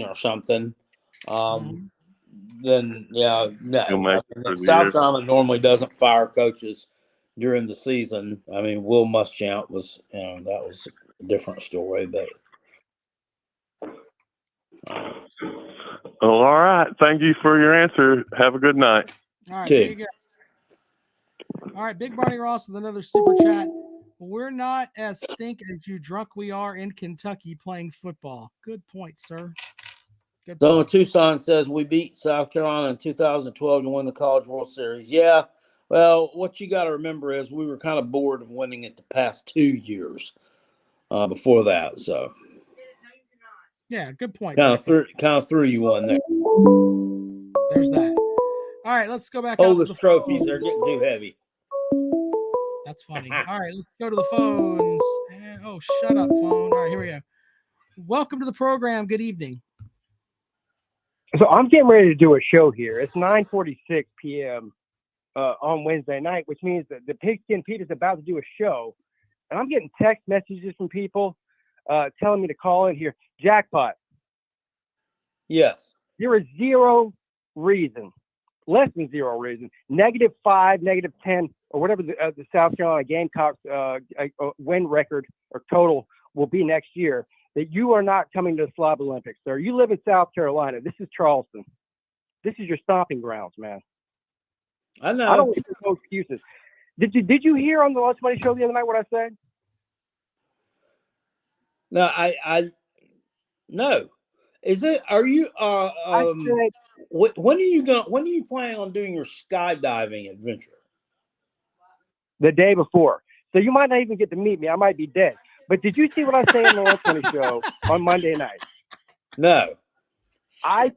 or something, then no. He'll make it through the South year. Carolina normally doesn't fire coaches during the season. I mean, Will Muschamp was, that was a different story, but. Well, all right. Thank you for your answer. Have a good night. All right, there you go. All right, Big Barney Ross with another super chat. We're not as stinking as you drunk we are in Kentucky playing football. Good point, sir. Good point. Zona Tucson says we beat South Carolina in 2012 to win the College World Series. Yeah, well, what you got to remember is we were kind of bored of winning it the past 2 years before that. So yeah, good point. Kind of threw you one there. There's that. All right, let's go back. Hold the trophies; they're getting too heavy. That's funny. All right, let's go to the phones. Oh, shut up, phone. All right, here we go. Welcome to the program. Good evening. So I'm getting ready to do a show here. It's 9:46 p.m. On Wednesday night, which means that the Pigskin Pete is about to do a show, and I'm getting text messages from people telling me to call in here. Jackpot. Yes. There is zero reason, less than zero reason, -5, -10, or whatever the South Carolina Gamecocks win record or total will be next year, that you are not coming to the Slob Olympics, sir. You live in South Carolina. This is Charleston. This is your stomping grounds, man. I know. I don't make no excuses. Did you hear on the Lunch Money show the other night what I said? No, no. Is it? Are you? When are you going? When are you planning on doing your skydiving adventure? The day before. So you might not even get to meet me. I might be dead. But did you see what I said on the Lunch Money show on Monday night? No. I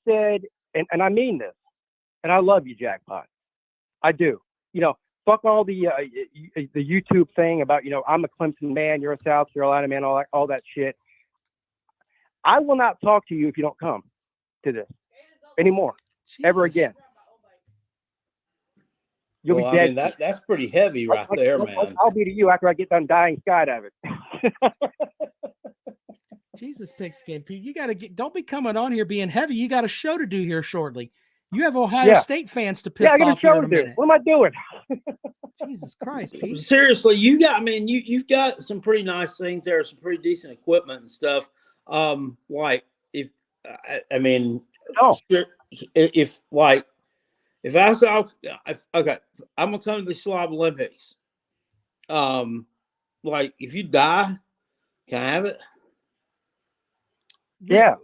said, and I mean this, and I love you, Jackpot. I do. Fuck all the YouTube thing about, I'm a Clemson man, you're a South Carolina man, all that shit. I will not talk to you if you don't come to this anymore, ever again. You'll be dead. I mean, that's pretty heavy right there, man. I'll be to you after I get done dying skydiving. Jesus, Pigskin Pete, you got to don't be coming on here being heavy. You got a show to do here shortly. You have Ohio State fans to piss I got off a show here in a to do. minute. What am I doing? Jesus Christ, Pete. Seriously, you've got some pretty nice things there, some pretty decent equipment and stuff. Like if I saw, okay, I'm gonna come to the Slob Olympics. Like if you die, can I have it? Yeah.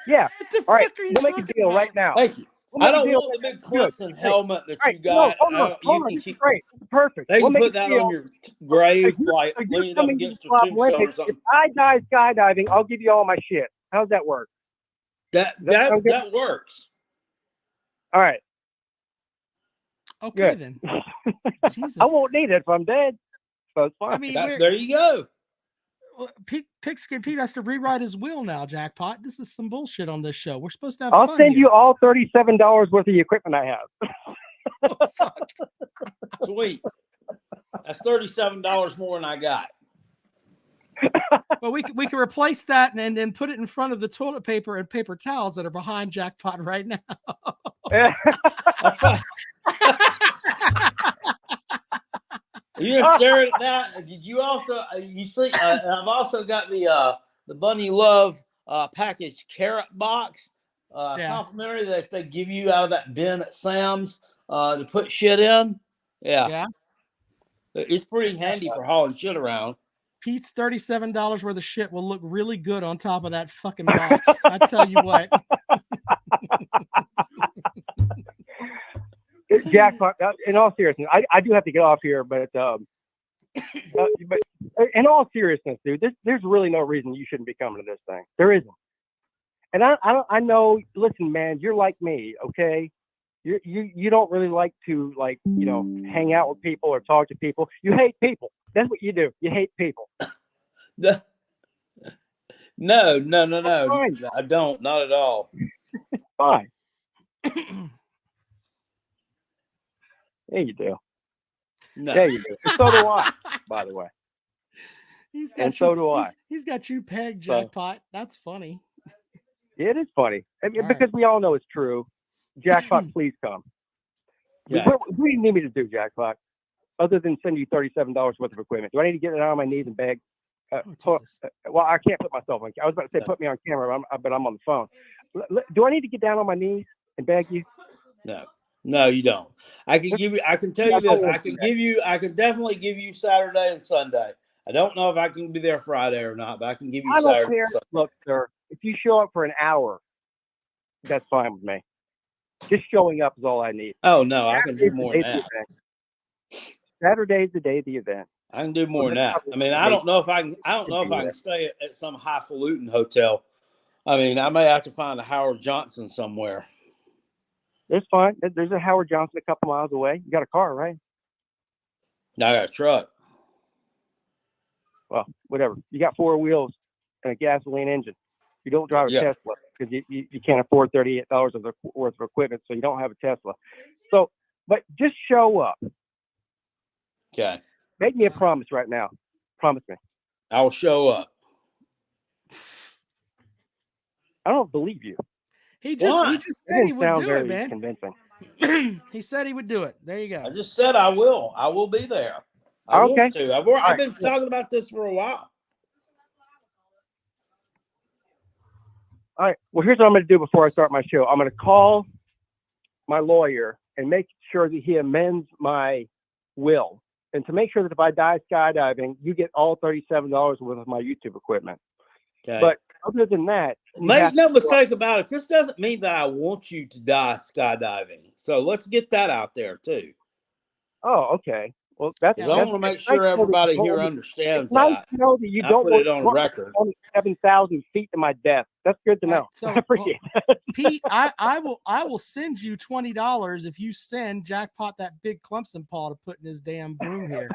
Yeah. All right. We'll make a deal right now. Thank you. I don't want the big Clemson helmet that you got. No, hold on. This is great. This is perfect. They can put that on your grave, like leaning up against your tombstone or something. If I die skydiving, I'll give you all my shit. How's that work? That works. All right. Okay, then. I won't need it if I'm dead. So it's fine. I mean, there you go. Pigskin Pete has to rewrite his will now, Jackpot. This is some bullshit on this show. We're supposed to have I'll fun send here. you all $37 worth of the equipment I have. Oh, fuck. Sweet. That's $37 more than I got. Well, we can replace that and then put it in front of the toilet paper and paper towels that are behind Jackpot right now. That's fine. You gonna stare at that? Did you also you see? I've also got the Bunny Love package carrot box complimentary that they give you out of that bin at Sam's to put shit in. Yeah, it's pretty handy for hauling shit around. Pete's $37 worth of shit will look really good on top of that fucking box. I tell you what. Jackpot. In all seriousness, I do have to get off here, but in all seriousness, dude, there's really no reason you shouldn't be coming to this thing. There isn't. And I know. Listen, man, you're like me, okay? You don't really like to hang out with people or talk to people. You hate people. That's what you do. You hate people. No. I don't. Not at all. Fine. Yeah, you do. No. Yeah, you do. And so do I, by the way. So do I. He's got you pegged, Jackpot. That's funny. It is funny. Because we all know it's true. Jackpot, please come. Yeah. What do you need me to do, Jackpot? Other than send you $37 worth of equipment. Do I need to get it on my knees and beg? Well, I can't put myself on. I was about to say put me on camera, but I'm on the phone. Do I need to get down on my knees and beg you? No, you don't. I can give you. I can tell you this. I can definitely give you Saturday and Sunday. I don't know if I can be there Friday or not, but I can give you Saturday. I don't care. Look, sir, if you show up for an hour, that's fine with me. Just showing up is all I need. Oh no, I can do more than that. Saturday's the day of the event. I can do more than that. I mean, I don't know if I can stay at some highfalutin hotel. I mean, I may have to find a Howard Johnson somewhere. It's fine. There's a Howard Johnson a couple miles away. You got a car, right? No, I got a truck. Well, whatever. You got four wheels and a gasoline engine. You don't drive a Tesla because you can't afford $38 worth of equipment, so you don't have a Tesla. So, but just show up. Okay. Make me a promise right now. Promise me. I will show up. I don't believe you. He just said he would do it, man. Convincing. He said he would do it. There you go. I just said I will. I will be there. I want to. I've been talking about this for a while. All right. Well, here's what I'm going to do before I start my show. I'm going to call my lawyer and make sure that he amends my will. And to make sure that if I die skydiving, you get all $37 worth of my YouTube equipment. Okay. But other than that, make no mistake about it. This doesn't mean that I want you to die skydiving. So let's get that out there too. Oh, okay. Well, that's. I want to make sure everybody here understands it's nice to know that you don't put it on record. 7,000 feet to my death. That's good to know. So, I appreciate that. Pete, I will send you $20 if you send Jackpot that big Clemson paw to put in his damn broom here.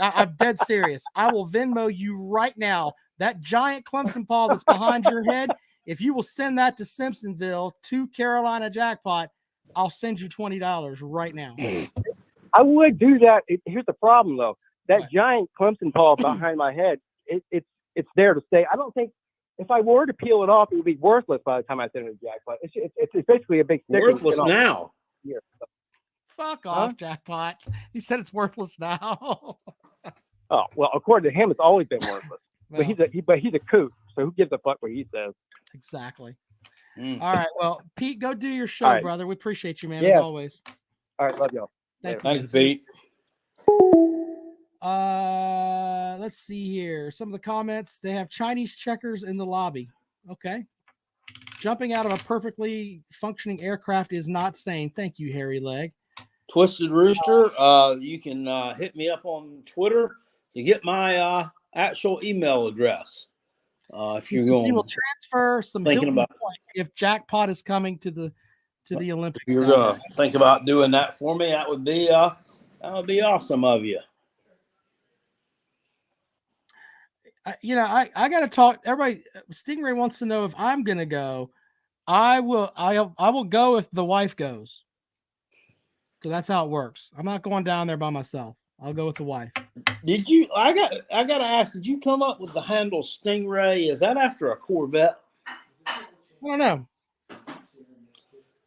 I'm dead serious. I will Venmo you right now. That giant Clemson paw that's behind your head, if you will send that to Simpsonville to Carolina Jackpot, I'll send you $20 right now. I would do that. Here's the problem, though. That giant Clemson paw behind my head, it's there to stay. I don't think if I were to peel it off, it would be worthless by the time I send it to Jackpot. It's basically a big sticker. Worthless now. Here. Fuck off, Jackpot. He said it's worthless now. Oh, well, according to him, it's always been worthless. Well, but he's a coot, so who gives a fuck what he says? Exactly. All right. Well, Pete, go do your show, brother. We appreciate you, man, as always. All right, love y'all. Thank you, Pete. Let's see here. Some of the comments. They have Chinese checkers in the lobby. Okay. Jumping out of a perfectly functioning aircraft is not sane. Thank you, Hairy Leg. Twisted Rooster. You can hit me up on Twitter to get my actual email address. If you're going, he will transfer some Hilton points if Jackpot is coming to the Olympics. If you're gonna think about doing that for me, that would be awesome of you. I got to talk. Everybody, Stingray wants to know if I'm going to go. I will go if the wife goes. So that's how it works. I'm not going down there by myself. I'll go with the wife. Did you? I got to ask. Did you come up with the handle Stingray? Is that after a Corvette? I don't know.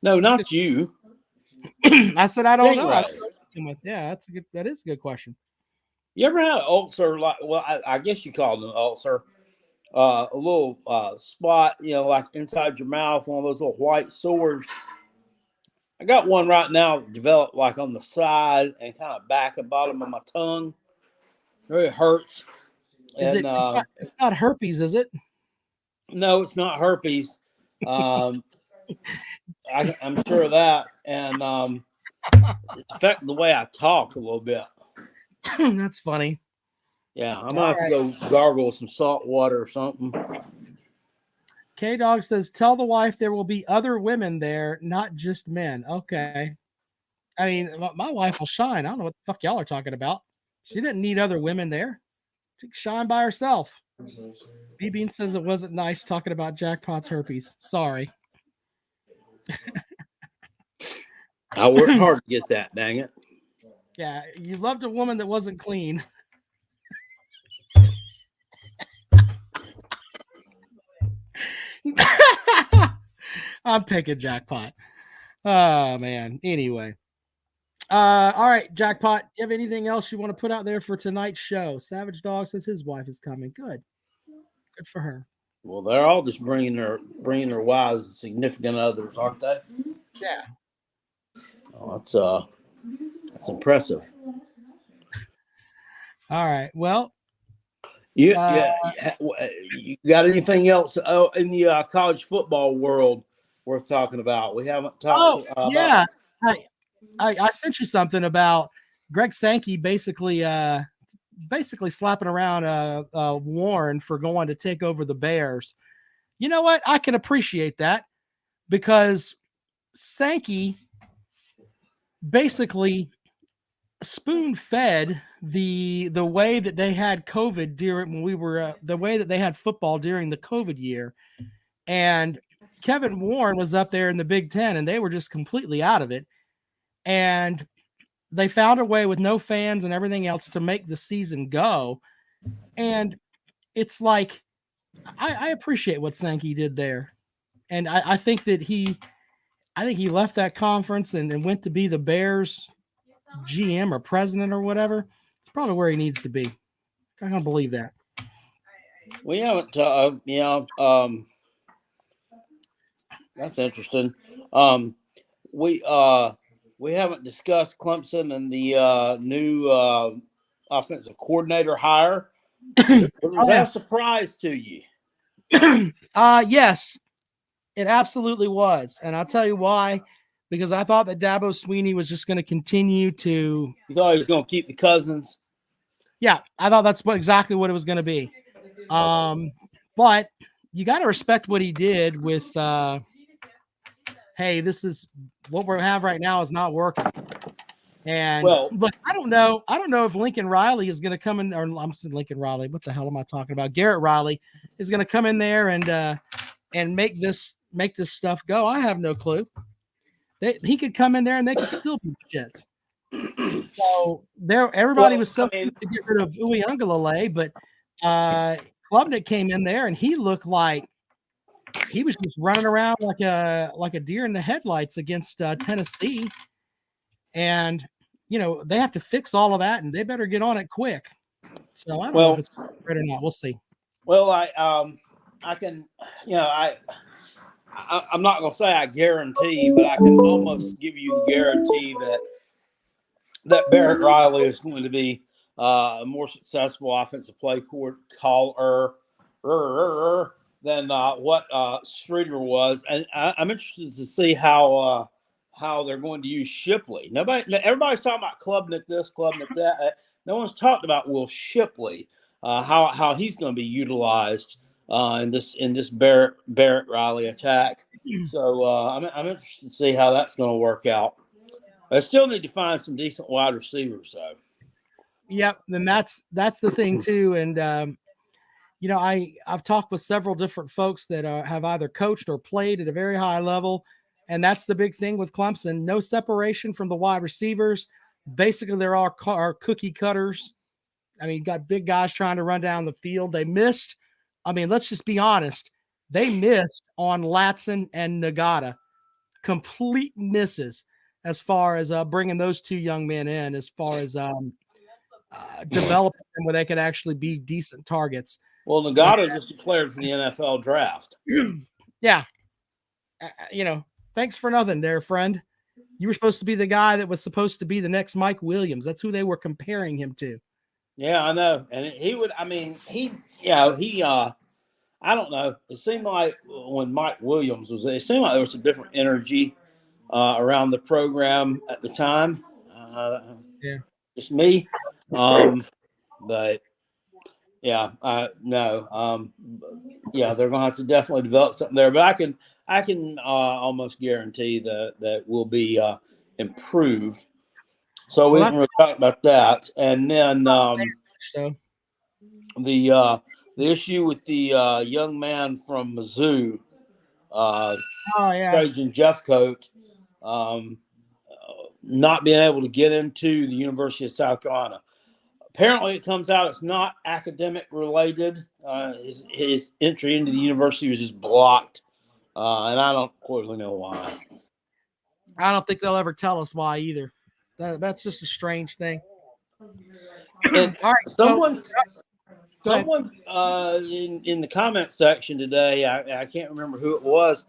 No, not you. I said I don't know. Stingray. Yeah, that is a good question. You ever had an ulcer? Like, well, I guess you call it an ulcer. A little spot, like inside your mouth, one of those little white sores. I got one right now that developed like on the side and kind of back and bottom of my tongue. It really hurts. It's not herpes, is it? No, it's not herpes. I'm sure of that. And it's affecting the way I talk a little bit. That's funny. Yeah, I might have to go gargle some salt water or something. K-Dog says, tell the wife there will be other women there, not just men. Okay. I mean, my wife will shine. I don't know what the fuck y'all are talking about. She didn't need other women there. She can shine by herself. B-Bean says it wasn't nice talking about Jackpot's herpes. Sorry. I worked hard to get that, dang it. Yeah, you loved a woman that wasn't clean. I'm picking Jackpot. Oh man. Anyway. All right, Jackpot. You have anything else you want to put out there for tonight's show? Savage Dog says his wife is coming. Good for her. Well, they're all just bringing their wives and significant others, aren't they? Yeah. Oh, that's impressive. All right. Well, you got anything else in the college football world worth talking about? We haven't talked. Yeah. I sent you something about Greg Sankey basically slapping around Warren for going to take over the Bears. You know what? I can appreciate that because Sankey basically spoon-fed the way that they had COVID during the way that they had football during the COVID year. And Kevin Warren was up there in the Big Ten and they were just completely out of it. And they found a way with no fans and everything else to make the season go. And it's like, I appreciate what Sankey did there. And I think that he left that conference and went to be the Bears GM or president or whatever. It's probably where he needs to be. I don't believe that. We haven't, that's interesting. We haven't discussed Clemson and the new offensive coordinator hire. Was that a surprise to you? Yes, it absolutely was. And I'll tell you why. Because I thought that Dabo Swinney was just going to continue to. You thought he was going to keep the Cousins? Yeah, I thought that's exactly what it was going to be. But you got to respect what he did with, hey, this is what we have right now is not working. And look, I don't know if Lincoln Riley is going to come in, or I'm saying Lincoln Riley. What the hell am I talking about? Garrett Riley is going to come in there and make this stuff go. I have no clue. He could come in there and they could still be Jets. So everybody was so to get rid of Uiagalelei, but Klubnik came in there and he looked like he was just running around like a deer in the headlights against Tennessee. And they have to fix all of that, and they better get on it quick. So I don't know if it's great or not. We'll see. Well, I can, I'm not going to say I guarantee, but I can almost give you the guarantee that Barrett Riley is going to be a more successful offensive play caller than what Streeter was. And I'm interested to see how they're going to use Shipley. Everybody's talking about Klubnik this, Klubnik that. No one's talked about Will Shipley, how he's going to be utilized in this Barrett Riley attack. So I'm interested to see how that's going to work out. I still need to find some decent wide receivers, though. Yep, and that's the thing too. And I've talked with several different folks that have either coached or played at a very high level. And that's the big thing with Clemson. No separation from the wide receivers. Basically, they're all cookie cutters. I mean, you got big guys trying to run down the field. They missed. I mean, let's just be honest. They missed on Latson and Nagata. Complete misses as far as bringing those two young men in, as far as developing them where they could actually be decent targets. Well, Nagata just declared for the NFL draft. Yeah. Thanks for nothing there, friend. You were supposed to be the guy that was supposed to be the next Mike Williams. That's who they were comparing him to. Yeah, I know. And he would, I mean, I don't know. It seemed like when Mike Williams was there, it seemed like there was a different energy around the program at the time. Yeah. Just me. But yeah, no. Yeah, they're going to have to definitely develop something there. But I can almost guarantee that will be improved. So we can talk about that. And then the issue with the young man from Mizzou, Trajan Jeffcoat, not being able to get into the University of South Carolina. Apparently, it comes out it's not academic related. His entry into the university was just blocked, and I don't clearly know why. I don't think they'll ever tell us why either. That's just a strange thing. And all right, someone in the comment section today, I can't remember who it was,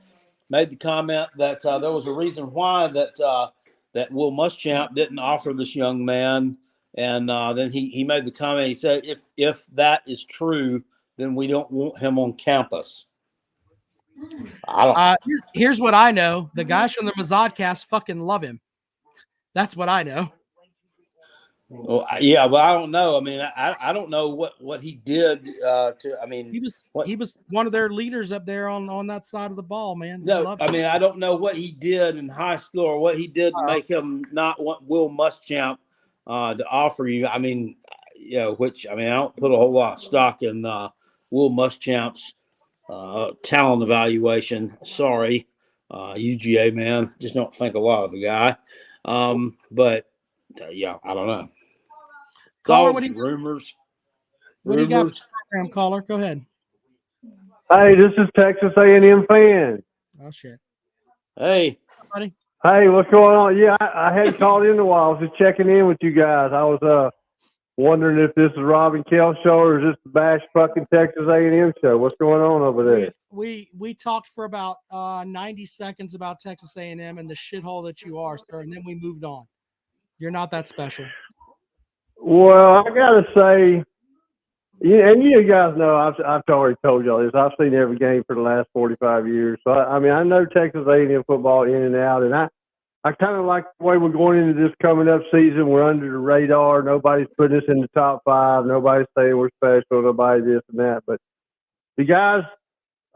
made the comment that there was a reason why that Will Muschamp didn't offer this young man. And then he made the comment. He said, if that is true, then we don't want him on campus. I don't. Here's what I know: the guys from the Mazodcast fucking love him. That's what I know. Well, yeah, but I don't know. I mean, I don't know what he did to. I mean, he was one of their leaders up there on that side of the ball, man. No, I mean, I don't know what he did in high school or what he did to make him not want Will Muschamp to offer you. I mean, which I don't put a whole lot of stock in Will Muschamp's talent evaluation. Sorry, UGA man, just don't think a lot of the guy. But yeah, I don't know. Caller, rumors. What do you got for the program, caller? Go ahead. Hey, this is Texas A&M fan. Oh shit. Hey, buddy. Hey, what's going on? Yeah, I hadn't called in a while. I was just checking in with you guys. I was wondering if this is Rob and Kel show or is this the Bash fucking Texas A&M show? What's going on over there? We talked for about 90 seconds about Texas A&M and the shithole that you are, sir, and then we moved on. You're not that special. Well, I gotta say, and you guys know I've already told y'all this. I've seen every game for the last 45 years. So I know Texas A&M football in and out, and I kind of like the way we're going into this coming up season. We're under the radar. Nobody's putting us in the top 5. Nobody's saying we're special. Nobody this and that. But the guys,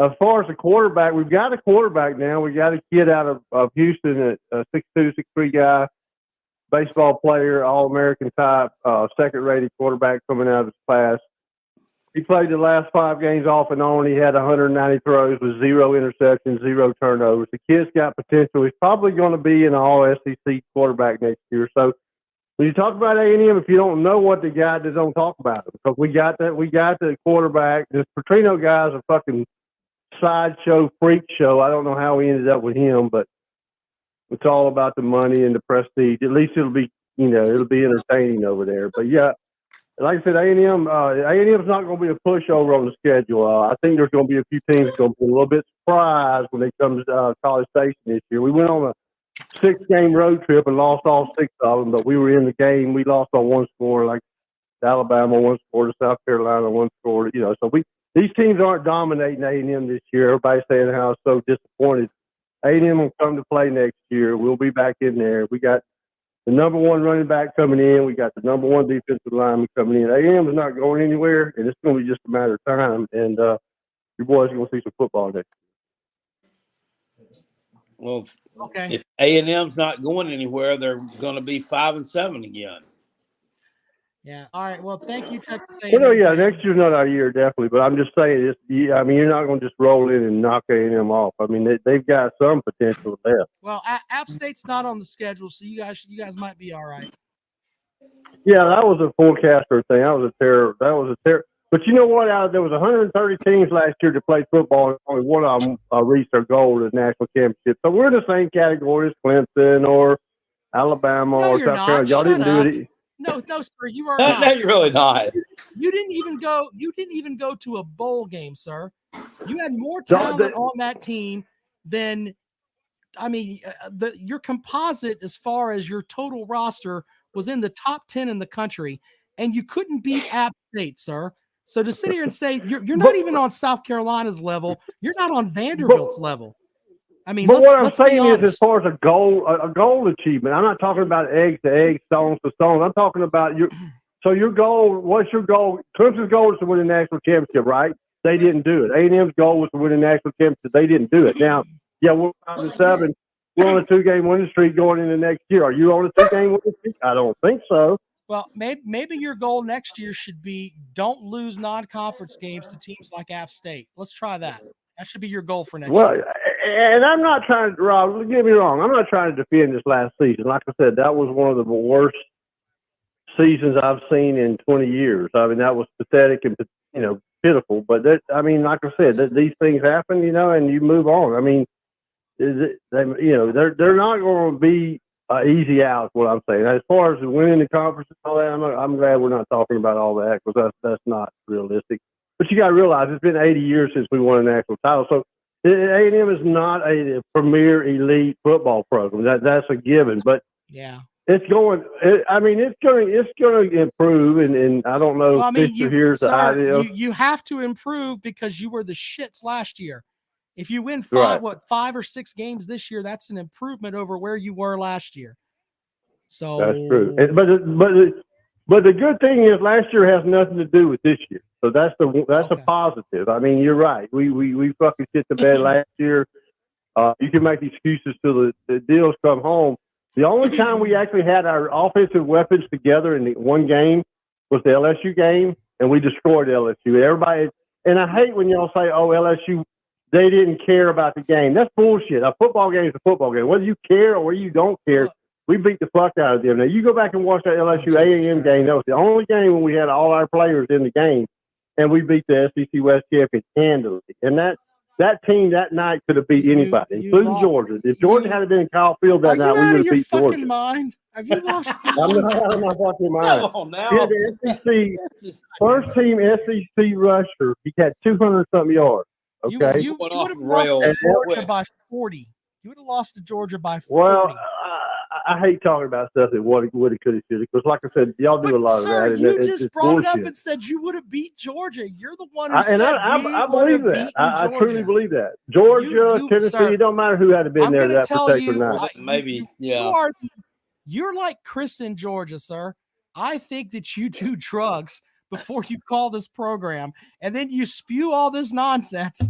as far as the quarterback, we've got a quarterback now. We got a kid out of Houston, a 6'2", 6'3" guy. Baseball player, All-American type, second-rated quarterback coming out of his class. He played the last 5 games off and on. He had 190 throws with 0 interceptions, 0 turnovers. The kid's got potential. He's probably going to be an all-SEC quarterback next year. So when you talk about A&M, if you don't know what they got, just don't talk about it because we got the quarterback. This Petrino guy's a fucking sideshow, freak show. I don't know how we ended up with him, but it's all about the money and the prestige. At least it'll be entertaining over there. But yeah, like I said, A&M's not going to be a pushover on the schedule. I think there's going to be a few teams going to be a little bit surprised when they come to College Station this year. We went on a 6-game road trip and lost all 6 of them, but we were in the game. We lost on 1 score, like Alabama 1 score to South Carolina 1 score. So these teams aren't dominating A&M this year. Everybody's saying how it's so disappointed. A&M will come to play next year. We'll be back in there. We got the number 1 running back coming in. We got the number 1 defensive lineman coming in. A&M is not going anywhere, and it's going to be just a matter of time. And your boys are going to see some football next year. Well, if A&M's not going anywhere, they're going to be 5-7 again. Yeah. All right. Well, thank you, Texas A&M. Well, no, yeah, fan. next year's not our year, definitely. But I'm just saying, I mean, you're not going to just roll in and knock A&M off. I mean, they've got some potential left. Well, App State's not on the schedule, so you guys might be all right. Yeah, that was a forecaster thing. That was a terror. But you know what? There was 130 teams last year that played football, and only one of them reached their goal of the national championship. So we're in the same category as Clemson or Alabama No, or you're South not. Carolina. Y'all Shut didn't do up. it. No, sir, you are No, not. you're really not. You didn't even go. You didn't even go to a bowl game, sir. You had more talent on that team than. I mean, your composite as far as your total roster was in the top 10 in the country, and you couldn't beat App State, sir. So to sit here and say you're not even on South Carolina's level, you're not on Vanderbilt's level. I mean, but what I'm let's be saying is, honest. as far as a goal achievement, I'm not talking about eggs to eggs, stones to stones. I'm talking about your. So your goal, what's your goal? Clemson's goal is to win the national championship, right? They didn't do it. A&M's goal was to win the national championship. They didn't do it. Now, yeah, we're 5-7. We're on a 2-game winning streak going into next year. Are you on a 2-game winning streak? I don't think so. Well, maybe your goal next year should be don't lose non-conference games to teams like App State. Let's try that. That should be your goal for next year. And I'm not trying to, Rob, don't get me wrong. I'm not trying to defend this last season. Like I said, that was one of the worst seasons I've seen in 20 years. I mean, that was pathetic and, pitiful. But, like I said, these things happen, and you move on. I mean, they're not going to be easy out, is what I'm saying. As far as winning the conference and all that, I'm glad we're not talking about all that because that's not realistic. But you got to realize it's been 80 years since we won a national title. So A&M is not a premier elite football program. That's a given. But yeah, it's going to improve. And I don't know. Well, I mean, here's the idea. You have to improve because you were the shits last year. If you win 5 or 6 games this year, that's an improvement over where you were last year. So that's true. But the good thing is last year has nothing to do with this year. So that's a positive. I mean, you're right. We fucking shit the bed last year. You can make excuses till the deals come home. The only time we actually had our offensive weapons together in one game was the LSU game, and we destroyed LSU. Everybody, and I hate when y'all say, "Oh, LSU." They didn't care about the game. That's bullshit. A football game is a football game. Whether you care or whether you don't care, we beat the fuck out of them. Now, you go back and watch that LSU A&M game. That was the only game when we had all our players in the game, and we beat the SEC West champions handily. And that team that night could have beat anybody, including Georgia. If Georgia had been in Kyle Field that night, we would have beat Georgia. Fucking mind? Have you lost? I'm not out of my fucking mind. Come on now. The SEC, first team SEC rusher, he had 200-something yards. Okay. You would have lost to Georgia by 40. You would have lost to Georgia by 40. Well, I hate talking about stuff that woulda, coulda, shoulda, because like I said, y'all do a lot of that. And you just brought bullshit. it up and said you would have beat Georgia. You're the one who I believe that. I truly believe that. Georgia, Tennessee, sir, it don't matter who had been there that particular night. Maybe, yeah. You're like Chris in Georgia, sir. I think that you do drugs before you call this program, and then you spew all this nonsense.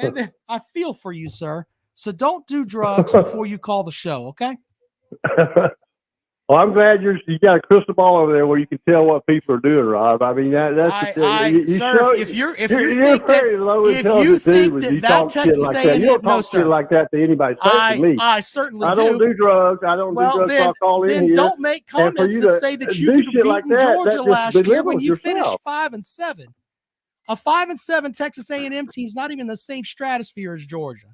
And then I feel for you, sir. So don't do drugs before you call the show, okay? Well, I'm glad you got a crystal ball over there where you can tell what people are doing, Rob. I mean, sir, if you think that Texas A&M, you don't talk shit like that to anybody. To me, I certainly do. I don't do drugs. I don't do drugs. Then, I'll call in then here. don't make comments that say that you could have beaten like Georgia last year when you yourself. finished 5-7. A 5-7 Texas A&M team's not even in the same stratosphere as Georgia.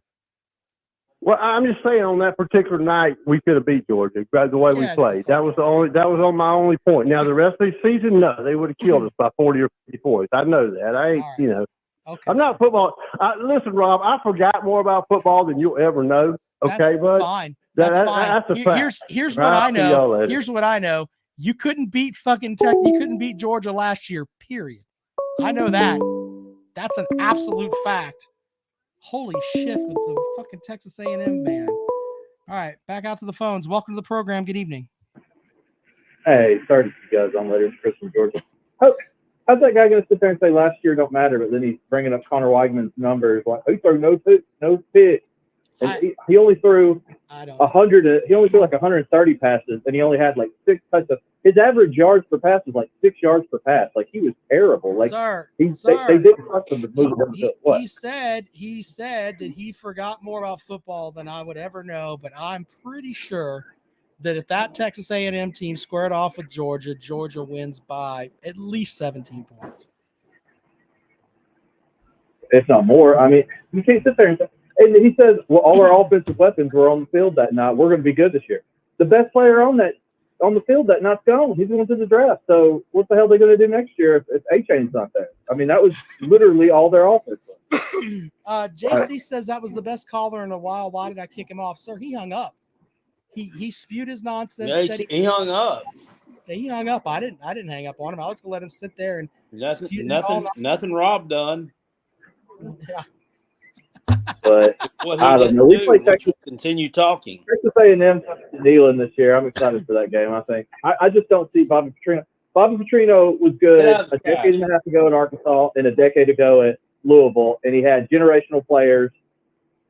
Well, I'm just saying on that particular night we could have beat Georgia by the way we played. That was on my only point. Now the rest of the season, no, they would have killed us by 40 or 50 points. I know that. I ain't, I'm not football. Listen, Rob, I forgot more about football than you'll ever know. Okay, bud. Fine. That's fine. That's a fact. Here's what I know. Here's what I know. You couldn't beat fucking Tech. You couldn't beat Georgia last year. Period. I know that. That's an absolute fact. Holy shit with the fucking Texas A&M man. All right, back out to the phones. Welcome to the program. Good evening. Hey, sorry to you guys on later. Chris from Georgia. How's that guy going to sit there and say last year don't matter, but then he's bringing up Connor Weigman's numbers like he threw no pick. And he only threw 100. He only threw like 130 passes, and he only had like 6 his average yards per pass was like 6 yards per pass. Like he was terrible. Like they didn't trust him to move him to what? He said that he forgot more about football than I would ever know, but I'm pretty sure that if that Texas A&M team squared off with Georgia, Georgia wins by at least 17 points. If not more. I mean, you can't sit there and he says, well, all our offensive weapons were on the field that night. We're going to be good this year. The best player on the field that night's gone. He's going to the draft. So what the hell are they going to do next year if A-Chain's not there? I mean, that was literally all their offense. JC says that was the best caller in a while. Why did I kick him off? Sir, he hung up. He spewed his nonsense. Yeah, he hung up. He hung up. I didn't hang up on him. I was gonna let him sit there and nothing Rob done. Yeah. But What I don't know. We play Texas. Continue talking. Texas A&M Neyland this year. I'm excited for that game. I think I just don't see Bobby Petrino. Bobby Petrino was good a decade and a half ago in Arkansas and a decade ago at Louisville, and he had generational players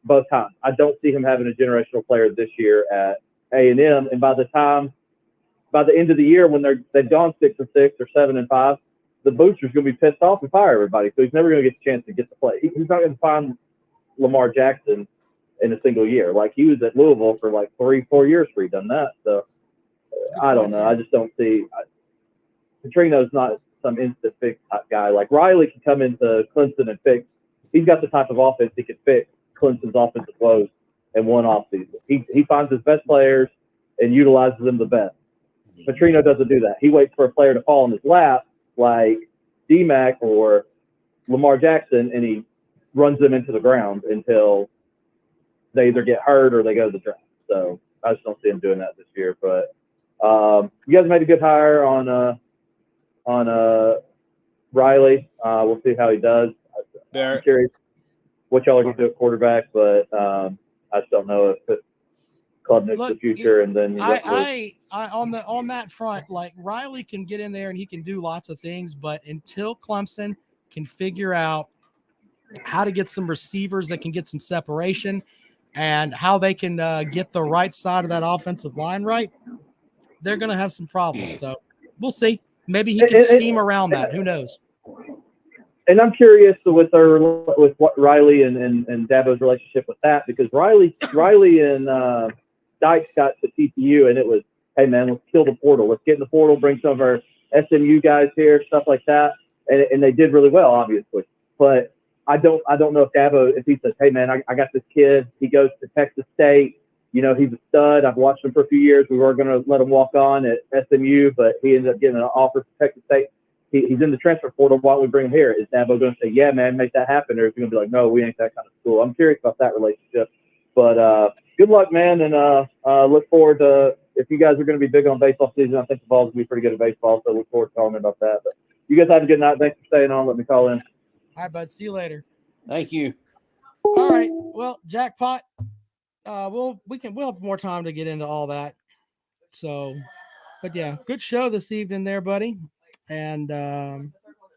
both times. I don't see him having a generational player this year at A&M, and by the end of the year when they've gone 6-6 or 7-5, the booster's going to be pissed off and fire everybody. So he's never going to get the chance to get to play. He's not going to find Lamar Jackson in a single year. Like he was at Louisville for like 3-4 years before he done that. So I don't know. I just don't see. Petrino's not some instant fix type guy. Like Riley can come into Clemson and fix. He's got the type of offense he can fix Clemson's offensive woes in one offseason. He finds his best players and utilizes them the best. Petrino doesn't do that. He waits for a player to fall in his lap like D-Mac or Lamar Jackson, and he runs them into the ground until they either get hurt or they go to the draft. So I just don't see him doing that this year. But you guys made a good hire on Riley. We'll see how he does. I'm curious what y'all are going to do at quarterback, but I just don't know if it's Klubnik's the future. And then I on that front, like Riley can get in there and he can do lots of things, but until Clemson can figure out how to get some receivers that can get some separation and how they can get the right side of that offensive line right, they're going to have some problems. So we'll see. Maybe he can scheme around that. Who knows? And I'm curious with what Riley and Dabo's relationship with that, because Riley and Dykes got to TCU, and it was, hey man, let's kill the portal. Let's get in the portal, bring some of our SMU guys here, stuff like that. And they did really well, obviously. But I don't know if Dabo, if he says, hey man, I got this kid. He goes to Texas State. You know, he's a stud. I've watched him for a few years. We were going to let him walk on at SMU, but he ended up getting an offer from Texas State. He's in the transfer portal. Why don't we bring him here? Is Dabo going to say, yeah, man, make that happen? Or is he going to be like, no, we ain't that kind of school? I'm curious about that relationship. But good luck, man, and look forward to, if you guys are going to be big on baseball season, I think the Vols will be pretty good at baseball, so look forward to calling about that. But you guys have a good night. Thanks for staying on. Let me call in. All right, bud. See you later. Thank you. All right. Well, Jackpot, we'll have more time to get into all that. So, but yeah, good show this evening there, buddy. And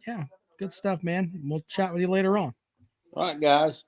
yeah, good stuff, man. We'll chat with you later on. All right, guys.